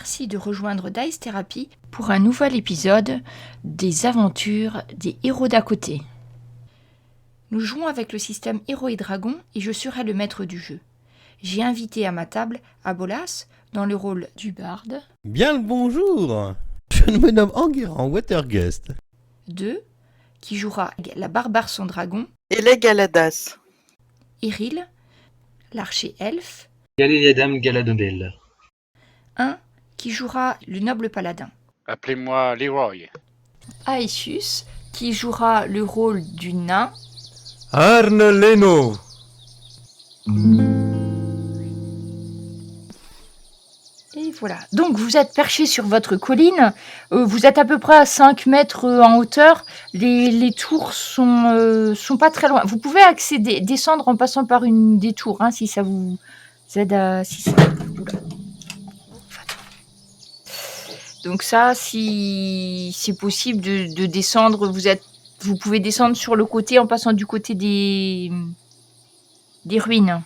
merci de rejoindre Dice Therapy pour un nouvel épisode des aventures des héros d'à côté. Nous jouons avec le système Héros et Dragons et je serai le maître du jeu. J'ai invité à ma table Abolas dans le rôle du barde. Bien le bonjour. Je me nomme Enguerrand Watergust. 2, qui jouera la barbare sans dragon. Et les Galadas. Eril, l'archer elfe. Galéliadam Galadondel. 1, qui jouera le noble paladin. Appelez-moi Leroy. Aesius, qui jouera le rôle du nain. Arne Leno. Et voilà. Donc vous êtes perché sur votre colline. Vous êtes à peu près à 5 mètres en hauteur. Les tours sont pas très loin. Vous pouvez accéder, descendre en passant par une des tours, hein, si ça vous aide à... Oula. Donc ça, si c'est possible de descendre, vous pouvez descendre sur le côté en passant du côté des ruines.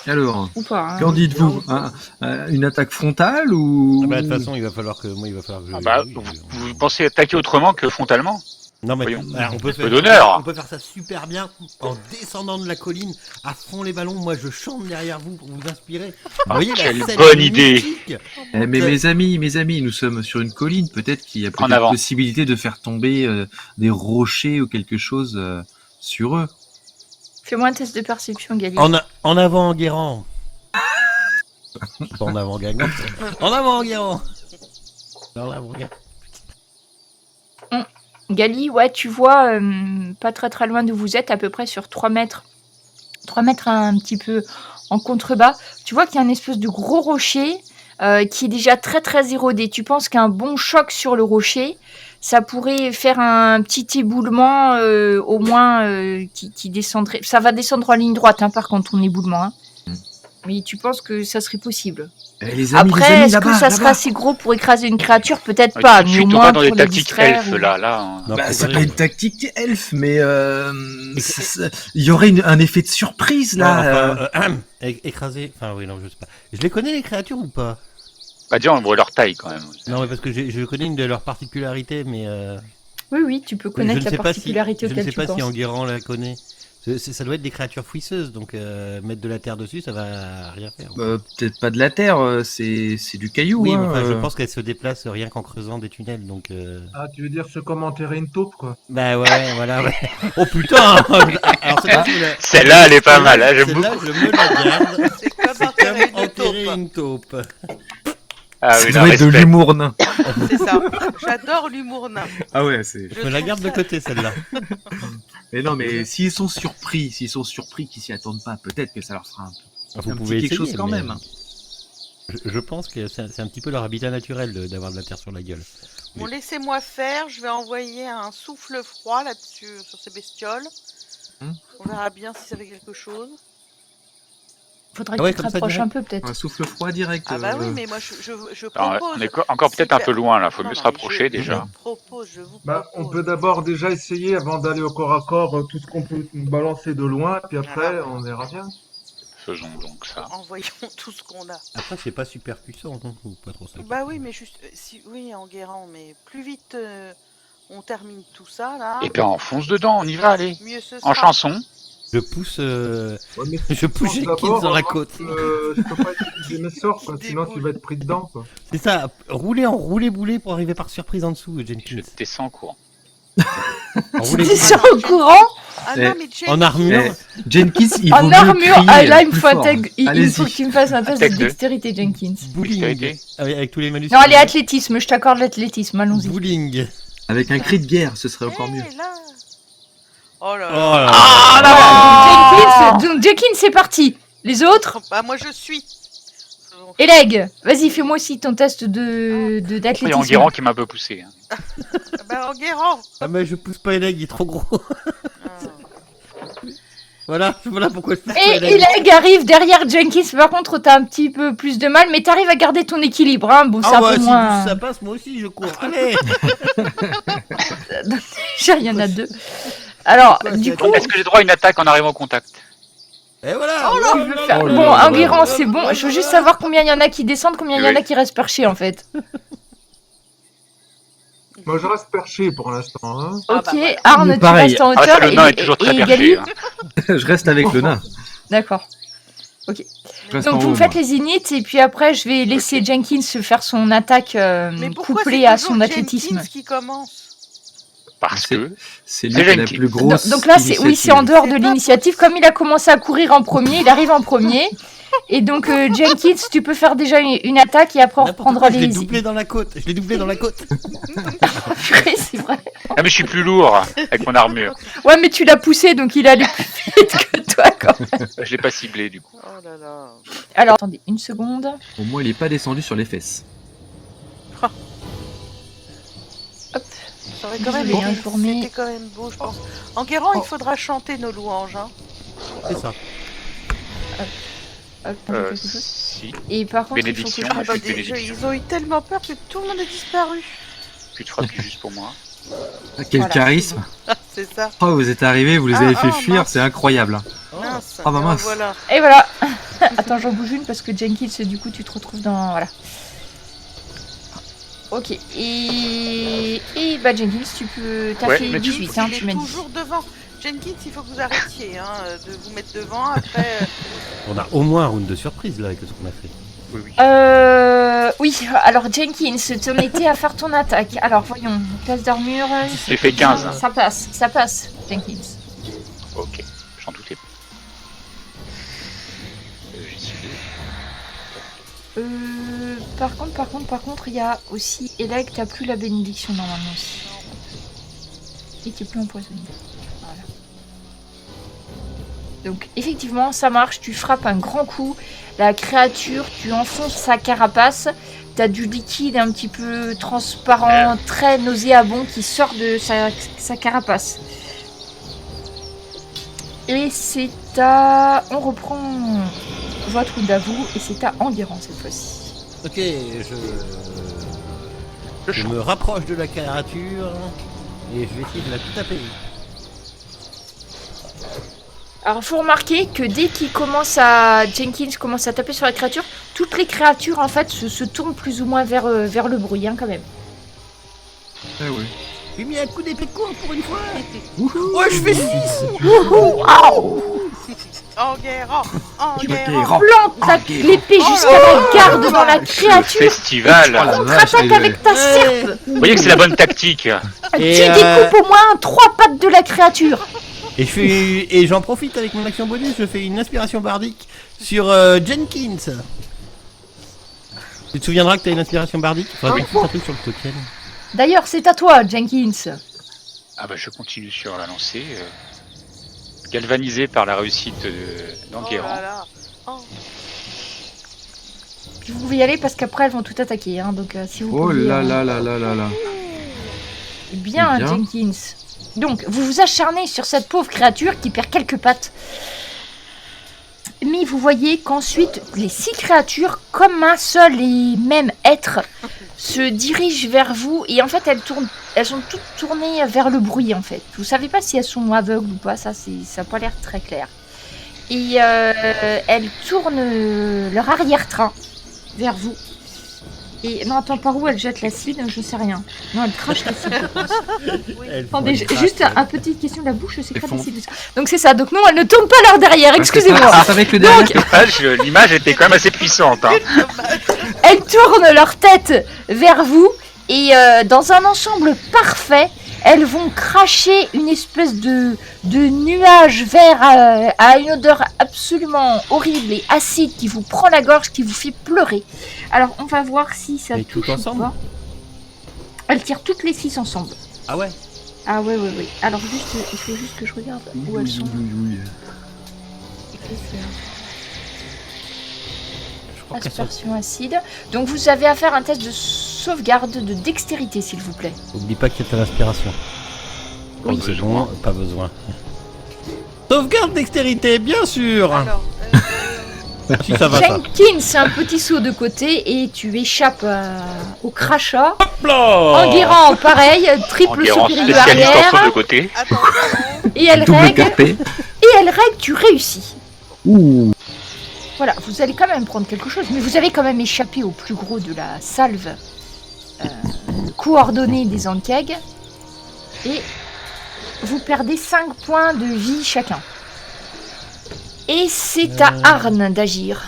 Alors, Ou pas, hein. qu'en dites-vous, une attaque frontale ou... De toute façon, il va falloir que Vous pensez attaquer autrement que frontalement? Non mais Voyons. alors, on peut Peu d'honneur. faire ça super bien en descendant de la colline à fond les ballons. Moi, je chante derrière vous pour vous inspirer. Vous voyez la quelle scène bonne idée. mythique. Mais mes amis, nous sommes sur une colline. Peut-être qu'il y a En avant. possibilité de faire tomber des rochers ou quelque chose sur eux. Fais-moi un test de perception, Gali. En avant, Enguerrand. Pas en avant, gagnant. En avant, Enguerrand. En avant, Enguerrand. Gali, ouais, tu vois, pas très très loin d'où vous êtes, à peu près sur 3 mètres. 3 mètres un petit peu en contrebas. Tu vois qu'il y a une espèce de gros rocher qui est déjà très très érodé. Tu penses qu'un bon choc sur le rocher, ça pourrait faire un petit éboulement au moins qui descendrait. Ça va descendre en ligne droite, hein, par contre, ton éboulement. Hein. Mais tu penses que ça serait possible. Les amis, Après, est-ce que là-bas, ça sera assez gros pour écraser une créature? Peut-être Ouais, pas, tout de mais au suite, on moins va dans pour les les tactiques distraire. elfes, là. Non, c'est pas une tactique elfe, mais il y aurait un effet de surprise là. Écraser. Enfin, oui, non, je sais pas. Je les connais les créatures ou pas? Bah déjà, on voit leur taille quand même. Non, mais parce que je connais une de leurs particularités, mais Oui, tu peux connaître la particularité je ne auquel sais tu pas penses. si Enguerrand la connaît. Ça doit être des créatures fouisseuses, donc mettre de la terre dessus, ça va rien faire. Peut-être pas de la terre, c'est du caillou. Oui, hein, mais enfin, je pense qu'elle se déplace rien qu'en creusant des tunnels, donc. Ah, tu veux dire ce comme enterrer une taupe, quoi. Bah ouais, voilà. Ouais. Oh putain. Alors Celle-là, elle est pas mal, hein, j'aime celle-là, beaucoup. je me la garde. C'est comme C'est enterrer comme une enterrer taupe. une taupe. Ah Ça oui, doit non, être de respect. l'humour nain. C'est ça. J'adore l'humour nain. Ah ouais, c'est. Je me la garde de côté, celle-là. Mais non, mais s'ils sont surpris, qu'ils s'y attendent pas, peut-être que ça leur fera Vous un pouvez petit quelque essayer, chose quand mais, même. Je pense que c'est un petit peu leur habitat naturel d'avoir de la terre sur la gueule. Bon, laissez-moi faire. Je vais envoyer un souffle froid là-dessus, sur ces bestioles. On verra bien si ça fait quelque chose. Faudrait Ah ouais, que tu te comme ça, rapproches direct. un peu, peut-être. Un souffle froid direct. Ah bah oui, mais moi je Alors, propose. on est encore peut-être un peu loin là, faut Non, mieux non, se rapprocher mais déjà. Je vous Bah, on propose. peut d'abord déjà essayer, avant d'aller au corps à corps, tout ce qu'on peut balancer de loin, puis après, on verra bien. Faisons donc ça. Envoyons tout ce qu'on a. Après, c'est pas super puissant, non? Ou pas trop ça. Bah oui, mais juste, oui, Enguerrand, mais plus vite on termine tout ça là, Et puis on fonce dedans, on y va, allez. mieux ce sera. En chanson. Je pousse. Ouais, mais Je pousse pense Jenkins d'abord dans la avant côte. que, je peux pas utiliser mes sorts, quoi, Des sinon boules. tu vas être pris dedans, quoi. C'est ça, rouler en roulé-boulé pour arriver par surprise en dessous, Je Jenkins. descends en courant. En Tu roulé-boulé. descends au courant Ah non, mais Jane, En armure. Jenkins, il vaut en mieux armure. crier Ah là, il me plus faut, fort. il Allez-y. faut que tu me fasses un test Attaque de de- dextérité, Jenkins. Bowling. Dextérité. Avec tous les malus. Non, allez, athlétisme, je t'accorde l'athlétisme, allons-y. Bowling. Avec un cri de guerre, ce serait encore mieux. là. Oh là Oh là. là Ah là. Jenkins, donc Jenkins, c'est parti. Les autres, Bah moi je suis. Eleg, vas-y, fais-moi aussi ton test de Il y a d'athlétisme. Enguerrand qui m'a un peu poussé. Hein. Bah Enguerrand. Ah, mais je pousse pas Eleg, il est trop gros. Voilà pourquoi je pousse pas Et Eleg. Eleg arrive derrière Jenkins, par contre, t'as un petit peu plus de mal, mais t'arrives à garder ton équilibre, hein. Bon, c'est Ah un ouais, peu si moins... ça passe, moi aussi je cours. Allez. Déjà, il y en a deux. Alors, du coup, Est-ce que j'ai droit à une attaque en arrivant au contact? Et voilà. Tu veux faire- Oh là Bon, là Enguerrand, là c'est bon. Je veux juste savoir combien il y en a qui descendent, combien il y en a Oui. qui restent perchés, en fait. Moi, je reste perché pour l'instant. Hein. Ah, Ok, bah, voilà. Arne, Mais tu pareil. restes en Ah, ça, hauteur le nain est toujours très et perché. Gali. hein. Je reste avec le nain. D'accord. Je reste en Donc vous haut, me faites moi. les inits et puis après je vais laisser Jenkins faire son attaque Mais pourquoi couplée c'est à toujours son athlétisme. Jenkins qui commence? Parce que. C'est lui C'est qui a la Jenkins. plus grosse. Donc là c'est oui, c'est en initiative. dehors de C'est pas l'initiative. Comme il a commencé à courir en premier, il arrive en premier. Et donc Jenkins, tu peux faire déjà une attaque et après on N'importe reprendra quoi, je l'ai les. doublé dans la côte. Je l'ai doublé dans la côte. Purée, c'est vrai. Ah, mais je suis plus lourd avec mon armure. Ouais, mais tu l'as poussé donc il allait plus vite que toi quand même. Je l'ai pas ciblé du coup. Oh là là. Alors attendez une seconde. Au moins, il est pas descendu sur les fesses. Ça aurait quand même Désolée, hein, été- je vous remets. C'était quand même beau, je pense. Enguerrand, il faudra chanter nos louanges. Hein. C'est ça. Hop, on fait quelque chose. Si. Et par contre, il faut que Bénédiction. je Ah bah, Plus de déjà, bénédiction. ils ont eu tellement peur que tout le monde a disparu. Tu te feras plus juste pour moi. Quel Voilà, charisme. C'est ça. Oh, vous êtes arrivés, vous les Ah, avez fait ah, fuir, mince. c'est incroyable. Mince. Ah bah Et mince. Voilà. Et voilà. Attends, j'en bouge une parce que Jenkins, du coup, tu te retrouves dans... Voilà. Ok. Et bah Jenkins, tu peux... T'as Ouais, fait mais tu- 18, hein, Il tu est m'as dit. toujours devant. Jenkins, il faut que vous arrêtiez de vous mettre devant. Après, On a au moins un round de surprise là avec ce qu'on a fait. Oui, oui. Oui, alors Jenkins, tu en étais à faire ton attaque. Alors voyons, classe d'armure... J'ai fait 15. Ça passe, Jenkins. Ok, j'en doutais pas. J'y suis. Par contre, il y a aussi... Elec, t'as plus la bénédiction normalement aussi. Et t'es plus empoisonné. Voilà. Donc effectivement, ça marche, tu frappes un grand coup. La créature, tu enfonces sa carapace. T'as du liquide un petit peu transparent, très nauséabond qui sort de sa carapace. Et c'est à... On reprend votre round à vous et c'est à Enguerrand cette fois-ci. Ok, je me rapproche de la créature et je vais essayer de la taper. Alors, faut remarquer que dès Jenkins commence à taper sur la créature, toutes les créatures en fait se tournent plus ou moins vers le bruit, hein, quand même. Eh oui. J'ai mis un coup d'épée court pour une fois. Oh, je fais 6. Enguerrand, Enguerrand. Enguerrand. Plante l'épée jusqu'à la garde dans la Le créature. festival. Oh la vache, Contre-attaque les- avec ta serpe. Vous voyez que c'est la bonne tactique. Tu Et, découpes au moins 3 pattes de la créature. Et j'en profite avec mon action bonus, je fais une inspiration bardique sur Jenkins. Tu te souviendras que t'as une inspiration bardique? Faudrait que tu fasses un truc sur le token. D'ailleurs, c'est à toi, Jenkins. Ah bah je continue sur la lancée. Galvanisé par la réussite Oh d'Enguerrand. là là. Oh. Puis vous pouvez y aller parce qu'après elles vont tout attaquer, hein, donc si vous Oh pouviez, là là là là là là. Bien, Bien. Jenkins. Donc, vous vous acharnez sur cette pauvre créature qui perd quelques pattes. Mais vous voyez qu'ensuite, les 6 créatures, comme un seul et même être, se dirigent vers vous. Et en fait, elles sont toutes tournées vers le bruit, en fait. Vous savez pas si elles sont aveugles ou pas, ça n'a pas l'air très clair. Et elles tournent leur arrière-train vers vous. Et non, attends, par où elles jettent l'acide? Je sais rien. Non, elles crachent l'acide, je pense. Attendez, juste un petite question de la bouche, c'est quoi font- l'acide? Donc c'est ça, donc non, elles ne tournent pas leur derrière, excusez-moi. C'est avec le derrière. L'image était quand même assez puissante. Hein. Elles tournent leur tête vers vous et dans un ensemble parfait, elles vont cracher une espèce de nuage vert à une odeur absolument horrible et acide qui vous prend la gorge, qui vous fait pleurer. Alors on va voir si ça Et touche tout ou ensemble pas. Elles tirent toutes les 6 ensemble. Ah ouais? Ah ouais. Alors juste, il faut juste que je regarde où elles sont. Je crois qu'elles sont... Aspersion acide. Donc vous avez à faire un test de sauvegarde de dextérité, s'il vous plaît. Oublie pas qu'il y a ta respiration. Oui. Oh, c'est bon, pas besoin. Sauvegarde dextérité, bien sûr. Alors, Si ça va ça. Jenkins, un petit saut de côté et tu échappes au crachat. Hop là. Enguerrand, pareil, triple saut Enguerrand, périlleux spécialiste en saut de arrière. côté. attention. Et elle Double règle, carpé. tu réussis. Ouh. Voilà, vous allez quand même prendre quelque chose, mais vous avez quand même échappé au plus gros de la salve coordonnée des Ankeg. Et vous perdez 5 points de vie chacun. Et c'est à Arn d'agir.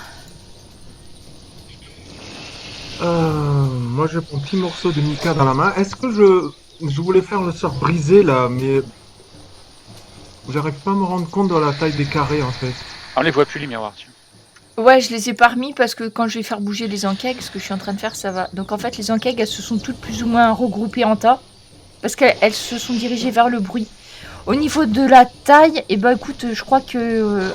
Moi, je prends un petit morceau de mica dans la main. Est-ce que je voulais faire le sort brisé là, mais j'arrive pas à me rendre compte de la taille des carrés en fait. On les voit plus les miroirs. Tu vois. Ouais, je les ai pas remis parce que quand je vais faire bouger les Ankeg, ce que je suis en train de faire, ça va. Donc en fait, les Ankeg, elles se sont toutes plus ou moins regroupées en tas. Parce qu'elles se sont dirigées vers le bruit. Au niveau de la taille, et bah écoute, je crois que...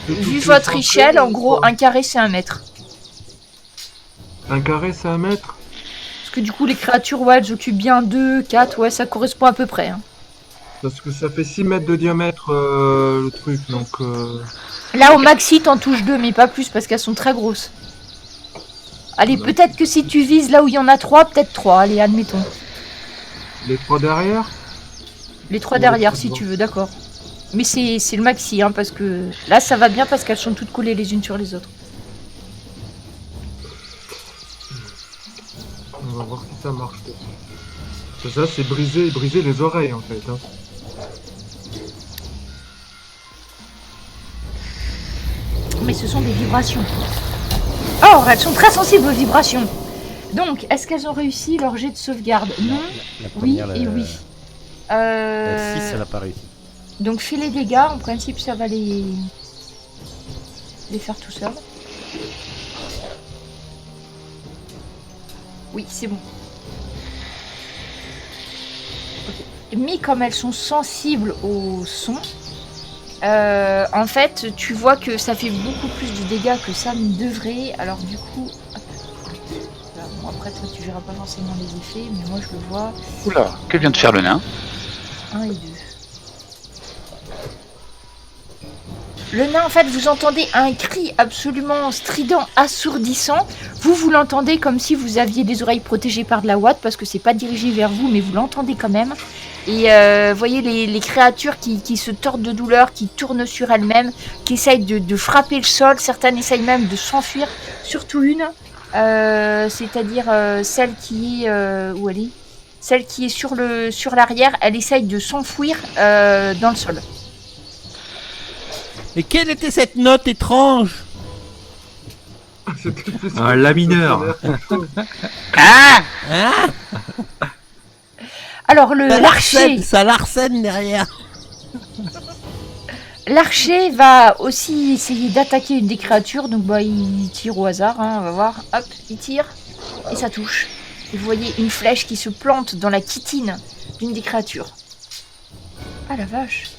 vu votre échelle, en gros, un carré, c'est 1 mètre. Un carré, c'est 1 mètre? Parce que du coup, les créatures, ouais, elles occupent bien 2, 4, ouais, ça correspond à peu près. Hein. Parce que ça fait 6 mètres de diamètre le truc, donc... Là, au maxi, t'en touches 2, mais pas plus, parce qu'elles sont très grosses. Allez, peut-être que si tu vises là où il y en a 3, peut-être 3, allez, admettons. Les 3 derrière? Les 3 derrière, si tu veux, d'accord. Mais c'est le maxi, hein, parce que... Là, ça va bien, parce qu'elles sont toutes collées les unes sur les autres. On va voir si ça marche. Ça, c'est briser les oreilles, en fait. Hein. Mais ce sont des vibrations. Or, elles sont très sensibles aux vibrations. Donc, est-ce qu'elles ont réussi leur jet de sauvegarde? Non. La Oui première, et oui. La 6, elle n'a pas réussi. Donc, fais les dégâts. En principe, ça va les faire tout seul. Oui, c'est bon. Okay. Mais comme elles sont sensibles au son, en fait, tu vois que ça fait beaucoup plus de dégâts que ça ne devrait. Alors du coup, hop. Voilà, bon, après toi tu verras pas forcément les effets, mais moi je le vois. Oula, que vient de faire le nain? 1 et 2. Le nain, en fait, vous entendez un cri absolument strident, assourdissant. Vous l'entendez comme si vous aviez des oreilles protégées par de la ouate, parce que c'est pas dirigé vers vous, mais vous l'entendez quand même. Et voyez les créatures qui se tordent de douleur, qui tournent sur elles-mêmes, qui essayent de frapper le sol. Certaines essayent même de s'enfuir, surtout une, c'est-à-dire celle qui est... où elle est? Celle qui est sur l'arrière, elle essaye de s'enfouir dans le sol. Et quelle était cette note étrange? C'était plus Un la mineur. Ah! Hein? Alors l'archer, Ça l'arsène derrière. l'archer va aussi essayer d'attaquer une des créatures, donc bah il tire au hasard, hein, on va voir. Hop, il tire et ça touche. Et vous voyez une flèche qui se plante dans la chitine d'une des créatures. Ah la vache.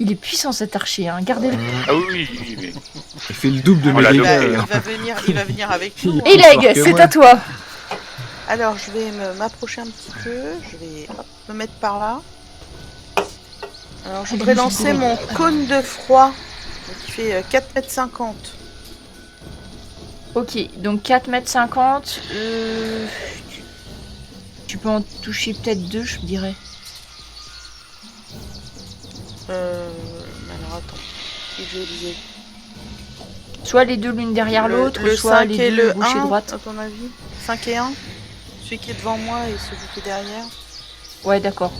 Il est puissant cet archer, hein. Gardez-le. Ah oui, mais... Il fait le double de On mes l'a dégâts. dopé. Il va venir avec nous. Et Leg, que c'est moi. à toi. Alors, je vais m'approcher un petit peu. Je vais me mettre par là. Alors, je voudrais lancer mon cône de froid qui fait 4,50 m. Ok, donc 4,50 m. Tu peux en toucher peut-être 2, je dirais. Alors, attends. Si je disais. Soit les deux l'une derrière l'autre, le soit 5 les et deux le gauche et 1, droite. à ton avis 5 et 1. Celui qui est devant moi et celui qui est derrière. Ouais, d'accord.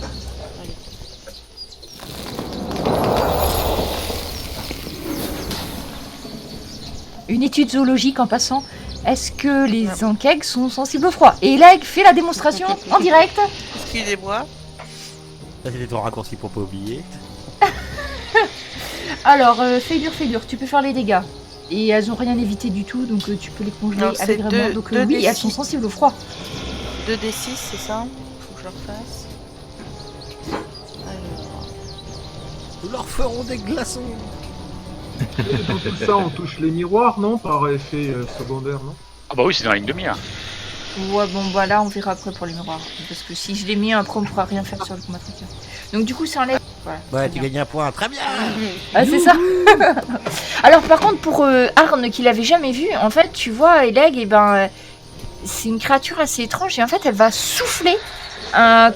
Une étude zoologique en passant. Est-ce que les Ankeg sont sensibles au froid? Et Leg fait la démonstration en direct. Excusez-moi. Ça c'était ton raccourci pour pas oublier. Alors, fais dur, tu peux faire les dégâts. Et elles ont rien évité du tout, donc tu peux les congeler Alors, c'est allègrement. deux- Donc deux oui, des elles six. sont sensibles au froid. 2d6, c'est ça? Faut que je le refasse. Alors... Nous leur ferons des glaçons. Et dans tout ça, on touche les miroirs, non? Par effet secondaire, non? Ah bah oui, c'est dans la ligne de mire. Ouais, bon, bah là, on verra après pour les miroirs. Parce que si je les mets, après, on pourra rien faire sur le combat tracker. Donc du coup, ça enlève... Voilà, Ouais, très tu bien. gagnes un point, très bien. Ah, c'est ça. Alors par contre, pour Arn, qui l'avait jamais vu, en fait, tu vois, Eleg, et ben, c'est une créature assez étrange. Et en fait, elle va souffler,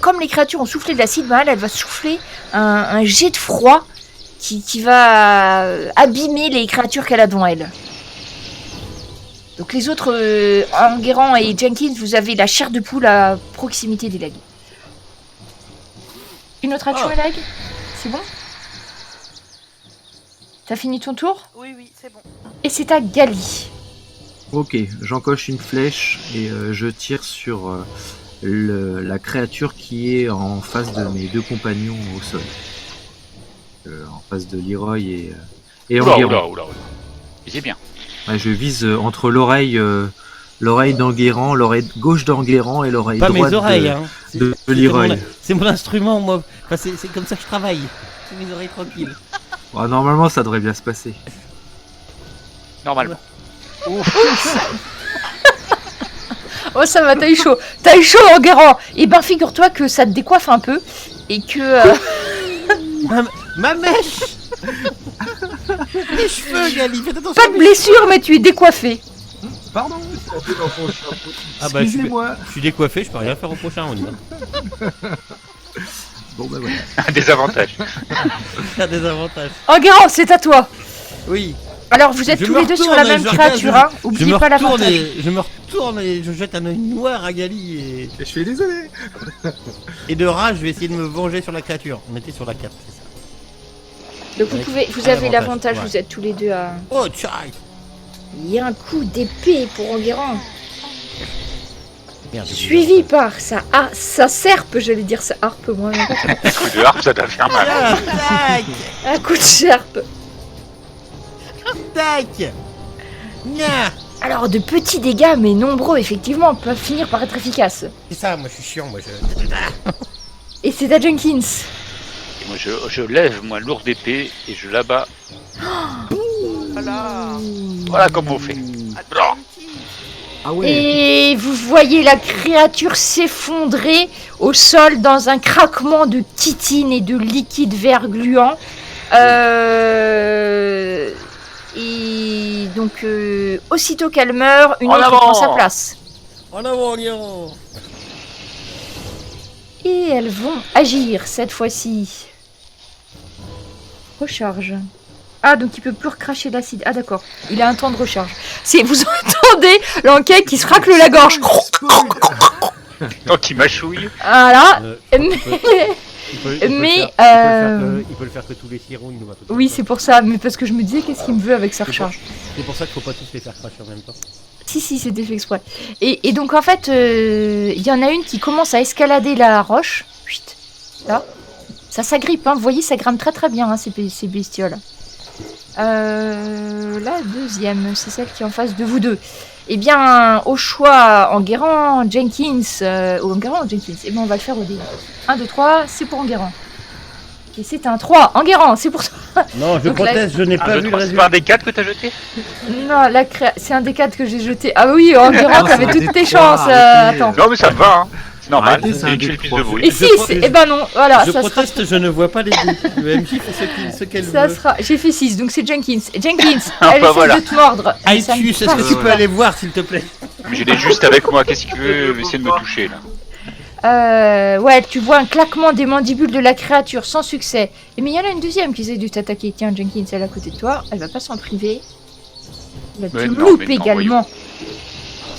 comme les créatures ont soufflé de l'acide, ben, elle va souffler un jet de froid qui va abîmer les créatures qu'elle a devant elle. Donc les autres, Enguerrand et Jenkins, vous avez la chair de poule à proximité des legs. Une autre action, Lag? C'est bon? T'as fini ton tour? Oui, c'est bon. Et c'est à Gali. Ok, j'encoche une flèche et je tire sur la créature qui est en face de mes deux compagnons au sol. En face de Leroy et Enguerrand. Oula. C'est bien. Ouais, je vise entre l'oreille d'Enguerrand, l'oreille gauche d'Enguerrand et l'oreille Pas droite mes oreilles, hein. de Leroy. C'est mon instrument, moi. Enfin, c'est comme ça que je travaille. C'est mes oreilles tranquilles. Ouais, normalement, ça devrait bien se passer. Normalement. Oh ça va, t'as eu chaud. T'as eu chaud, Enguerrand. Et ben figure-toi que ça te décoiffe un peu. Et que... Ma mèche. Les cheveux, Gali, faites attention. Pas de blessure, mais tu es décoiffé. Pardon. Ah bah, Excusez-moi. je suis décoiffé, je peux rien faire au prochain, on y va. Bon bah voilà. Un désavantage. Ça a des avantages. Enguerrand, c'est à toi. Oui. Alors vous êtes Je tous me les deux sur retourne la et même je regarde, créature, hein. Oubliez pas l'avantage. Je me retourne et je jette un œil noir à Gali et... Je suis désolé. Et de rage, je vais essayer de me venger sur la créature. On était sur la 4, c'est ça. Donc vous avez l'avantage, ouais. vous êtes tous les deux à... Oh, tchai. Il y a un coup d'épée pour Enguerrand. Merde, j'ai Suivi par sa serpe, j'allais dire sa harpe, moi. Coup de harpe, ça doit faire mal. Ah, tac. Un coup de serpe. Tac. Nya. Alors de petits dégâts, mais nombreux, effectivement, peuvent finir par être efficaces. C'est ça, moi je suis chiant, moi je... Et c'est à Jenkins. Et moi, je lève ma lourde épée et je l'abats. Voilà. Voilà comment on fait. Attends, Ah ouais. Et vous voyez la créature s'effondrer au sol dans un craquement de titine et de liquide vert gluant. Et donc, aussitôt qu'elle meurt, une En autre avant. prend sa place. En avant, Guéron. Et elles vont agir cette fois-ci. Recharge. Ah, donc il peut plus recracher l'acide. Ah, d'accord. Il a un temps de recharge. Vous entendez l'enquête qui se racle la gorge. Donc il mâchouille. Voilà. Il peut le faire que tous les sirons, il nous va tout. Oui, c'est pour ça. Mais parce que je me disais, qu'est-ce qu'il me veut avec sa recharge? C'est pour ça qu'il faut pas tous les faire cracher en même temps. Si, c'était fait exprès. Et donc, en fait, il y en a une qui commence à escalader la roche. Chut. Là. Ça s'agrippe, hein. Vous voyez, ça grimpe très très bien, hein, ces bestioles. La deuxième, c'est celle qui est en face de vous deux. Eh bien, au choix, Enguerrand, Jenkins, Enguerrand ou Jenkins? Eh bien, on va le faire au dé. 1, 2, 3, c'est pour Enguerrand. Et c'est un 3, Enguerrand, c'est pour toi. Non, je Donc, proteste, je n'ai pas vu le C'est pas résultat. un des 4 que t'as jeté? Non, c'est un des 4 que j'ai jeté. Ah oui, Enguerrand, t'avais c'est un toutes des tes trois, chances. arrêtez. Attends. Non mais ça me va, hein. C'est normal, Arrêtez, c'est un c'est des le plus de trois. bruit. Et si, eh ben non, voilà, Je ça sera... proteste, je ne vois pas les dés. Le MJ fait ce qu'elle Ça veut. sera... J'ai fait 6, donc c'est Jenkins. Jenkins, Ah, elle bah essaie voilà. de te mordre. Ça Aïtus, ne est-ce passe que tu pas. peux aller voir, s'il te plaît? Mais je l'ai juste avec moi, qu'est-ce qu'il veut essayer de me toucher là? Ouais, tu vois un claquement des mandibules de la créature sans succès. Mais il y en a une deuxième qui essaie de t'attaquer. Tiens, Jenkins, elle est à côté de toi. Elle va pas s'en priver. Elle va Mais te non, loupe mais non, également.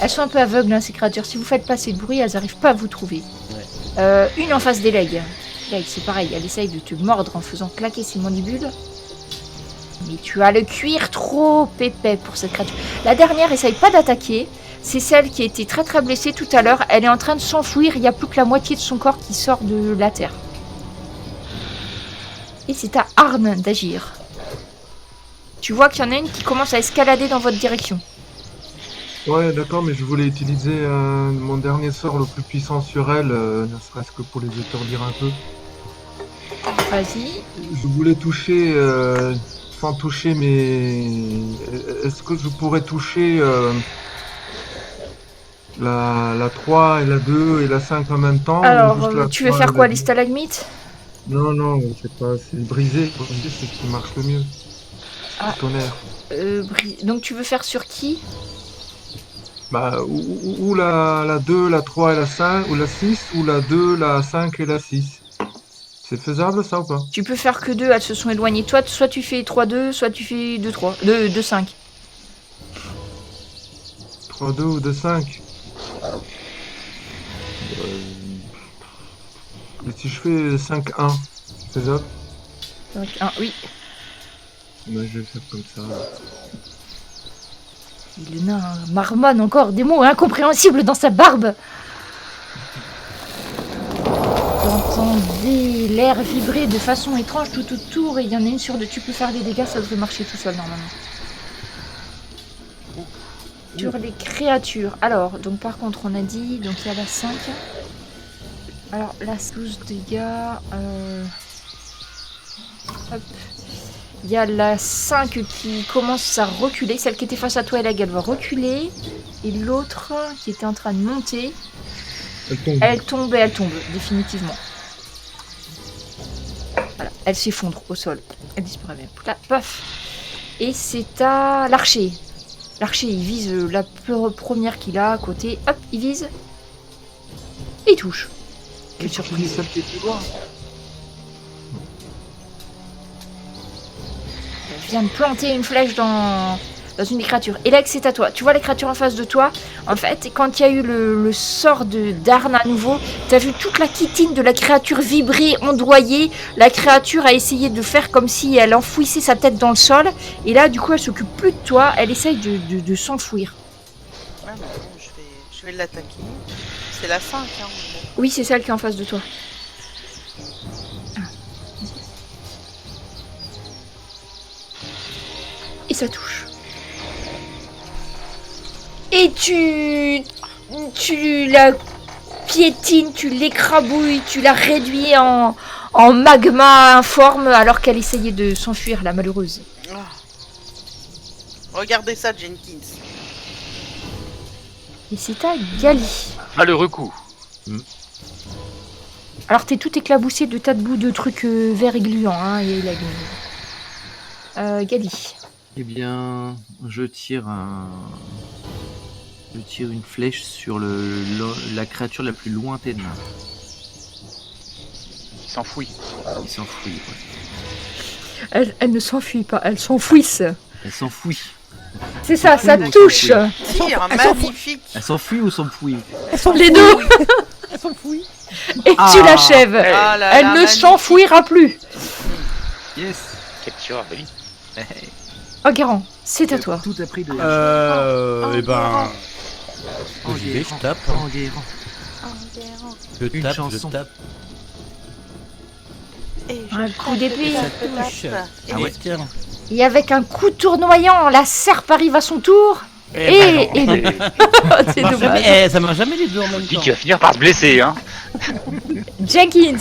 Elles sont un peu aveugles, hein, ces créatures. Si vous faites pas assez de bruit, elles arrivent pas à vous trouver. Une en face des legs. Leg, c'est pareil. Elle essaye de te mordre en faisant claquer ses mandibules. Mais tu as le cuir trop épais pour cette créature. La dernière essaye pas d'attaquer. C'est celle qui a été très très blessée tout à l'heure. Elle est en train de s'enfouir. Il n'y a plus que la moitié de son corps qui sort de la terre. Et c'est à Arne d'agir. Tu vois qu'il y en a une qui commence à escalader dans votre direction. Ouais, d'accord, mais je voulais utiliser mon dernier sort le plus puissant sur elle, ne serait-ce que pour les étourdir un peu. Vas-y. Je voulais toucher, sans toucher mes... Est-ce que je pourrais toucher la 3 et la 2 et la 5 en même temps? ou Alors, juste la tu veux 3 faire et quoi, la les 2? stalagmites? Non, c'est pas... C'est brisé, c'est ce qui marche le mieux. Ah. Le tonnerre. Donc tu veux faire sur qui? Bah, ou la 2, la 3 et la 5, ou la 6, ou la 2, la 5 et la 6. C'est faisable ça ou pas? Tu peux faire que 2, elles se sont éloignées. Toi, soit tu fais 3-2, soit tu fais 2-3. 2-5. 3-2 ou 2-5? Et si je fais 5-1, c'est faisable? 5-1, oui. Moi je vais faire comme ça. Le nain marmonne encore des mots incompréhensibles dans sa barbe. Vous entendez l'air vibrer de façon étrange tout autour et il y en a une sur deux. Tu peux faire des dégâts, ça devrait marcher tout seul normalement. Sur les créatures. Alors, donc par contre on a dit, donc il y a la 5. Alors la 12 dégâts. Hop. Il y a la 5 qui commence à reculer. Celle qui était face à toi, elle va reculer. Et l'autre qui était en train de monter, elle tombe, définitivement. Voilà, elle s'effondre au sol. Elle disparaît même. Là, paf. Et c'est à l'archer. L'archer, il vise la première qu'il a à côté. Hop, il vise. Et il touche. Quelle surprise. Celle qui est plus loin. Elle vient de planter une flèche dans une des créatures. Et là, c'est à toi. Tu vois les créatures en face de toi. En fait, quand il y a eu le sort d'Arn à nouveau, tu as vu toute la chitine de la créature vibrer, ondoyer. La créature a essayé de faire comme si elle enfouissait sa tête dans le sol. Et là, du coup, elle s'occupe plus de toi. Elle essaye de s'enfouir. Ah, bon, je vais l'attaquer. C'est la 5, hein. Oui, c'est celle qui est en face de toi. Et ça touche. Et tu la piétines, tu l'écrabouilles, tu la réduis en magma informe alors qu'elle essayait de s'enfuir, la malheureuse. Ah. Regardez ça, Jenkins. Et c'est à Gali. Malheureux coup. Alors t'es tout éclaboussé de tas de bouts de trucs verts et gluants, hein, et la Gali. Eh bien, je tire une flèche sur la créature la plus lointaine. Il s'enfouit. Il s'enfuit. Ouais. Elle ne s'enfuit pas, elle s'enfouisse. Elle s'enfuit. C'est ça, ça s'enfuit ou touche. Tire, magnifique. Elle s'enfuit ou s'enfouit? Les deux. Elle s'enfouit. Et tu l'achèves. Ah là Elle là, ne magnifique. s'enfouira plus. Yes. Quel tireur de vie. Enguerrand, c'est à toi. Tout a pris de... Eh ben. J'y vais, je tape. Enguerrand. Je Une tape, chanson. je tape. Et je Un coup d'épée. Ça touche. Ah ouais. Tiens. Et avec un coup tournoyant, la serpe arrive à son tour. Eh Et ben non. c'est Ça dommage. marche- ça marche jamais les deux en même Lui temps. qui va finir par se blesser, hein. Jenkins,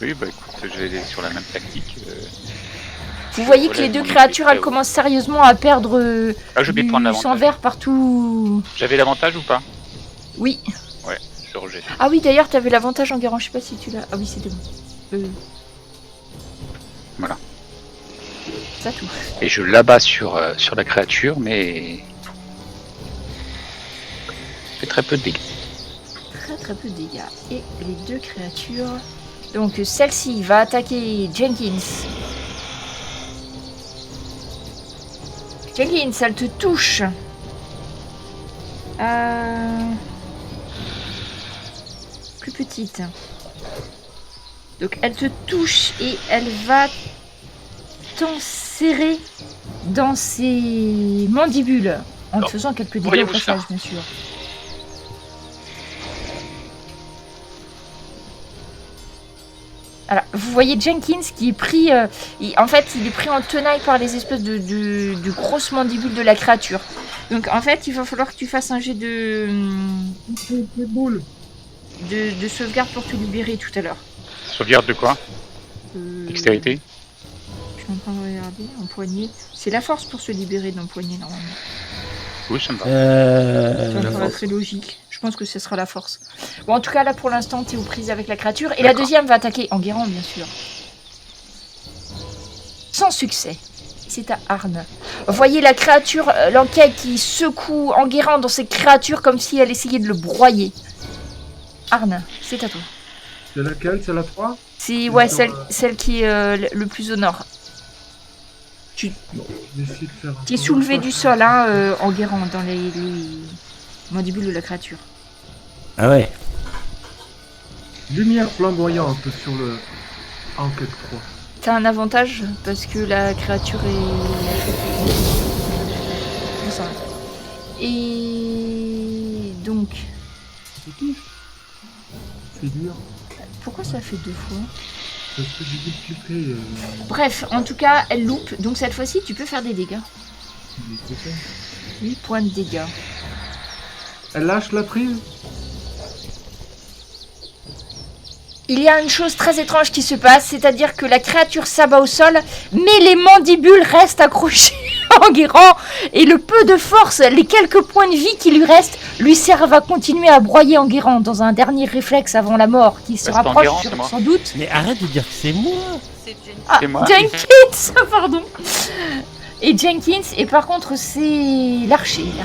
Oui, bah écoute, je vais aller sur la même tactique. vous voyez que les deux créatures, elles commencent sérieusement à perdre Ah, je vais du prendre sang l'avantage. vert partout. J'avais l'avantage ou pas? Oui. Ouais, je rejette. Ah oui, d'ailleurs, t'avais l'avantage en guérant. Je sais pas si tu l'as. Ah oui, c'était bon. Voilà. Ça touche. Et je l'abats sur la créature, mais... fait très peu de dégâts. Très peu de dégâts. Et les deux créatures. Donc celle-ci va attaquer Jenkins. Jenkins, elle te touche. Plus petite. Donc elle te touche et elle va t'enserrer dans ses mandibules. En te faisant quelques dégâts au Voyez-vous passage, ça. bien sûr. Alors, vous voyez Jenkins qui est pris, en fait, il est pris en tenaille par les espèces de grosses mandibules de la créature. Donc, en fait, il va falloir que tu fasses un jet de sauvegarde pour te libérer tout à l'heure. Sauvegarde de quoi? Dextérité? Je suis en train de regarder, empoigné. C'est la force pour se libérer d'empoigné, normalement. Oui, ça me va. Ça me paraît très logique. Je pense que ce sera la force. Bon, en tout cas, là, pour l'instant, t'es aux prises avec la créature. Et la D'accord. deuxième va attaquer Enguerrand, bien sûr. Sans succès. C'est à Arn. Vous voyez la créature, l'enquête qui secoue Enguerrand dans cette créature comme si elle essayait de le broyer. Arn, c'est à toi. C'est laquelle? C'est la 3? C'est ouais, sur, celle qui est le plus au nord. Bon, je vais essayer de faire un Qui est peu soulevé de du face. sol, hein, en guérant dans les mandibules de la créature. Ah ouais. Lumière flamboyante sur le enquête 3. T'as un avantage parce que la créature est... Bon, ça va. Et donc, C'est dur. pourquoi ça fait 2 fois? Parce que j'ai dupliqué Bref, en tout cas, elle loupe. Donc cette fois-ci, tu peux faire des dégâts. les copains. 8 points de dégâts. Elle lâche la prise? Il y a une chose très étrange qui se passe, c'est-à-dire que la créature s'abat au sol, mais les mandibules restent accrochées en guérant, et le peu de force, les quelques points de vie qui lui restent, lui servent à continuer à broyer en guérant dans un dernier réflexe avant la mort, qui se Reste en rapproche guérant, c'est moi. sans doute. Mais arrête de dire que c'est moi. C'est Jenny. Ah, C'est moi. Jenkins, pardon. Et Jenkins, et par contre c'est l'archer qui va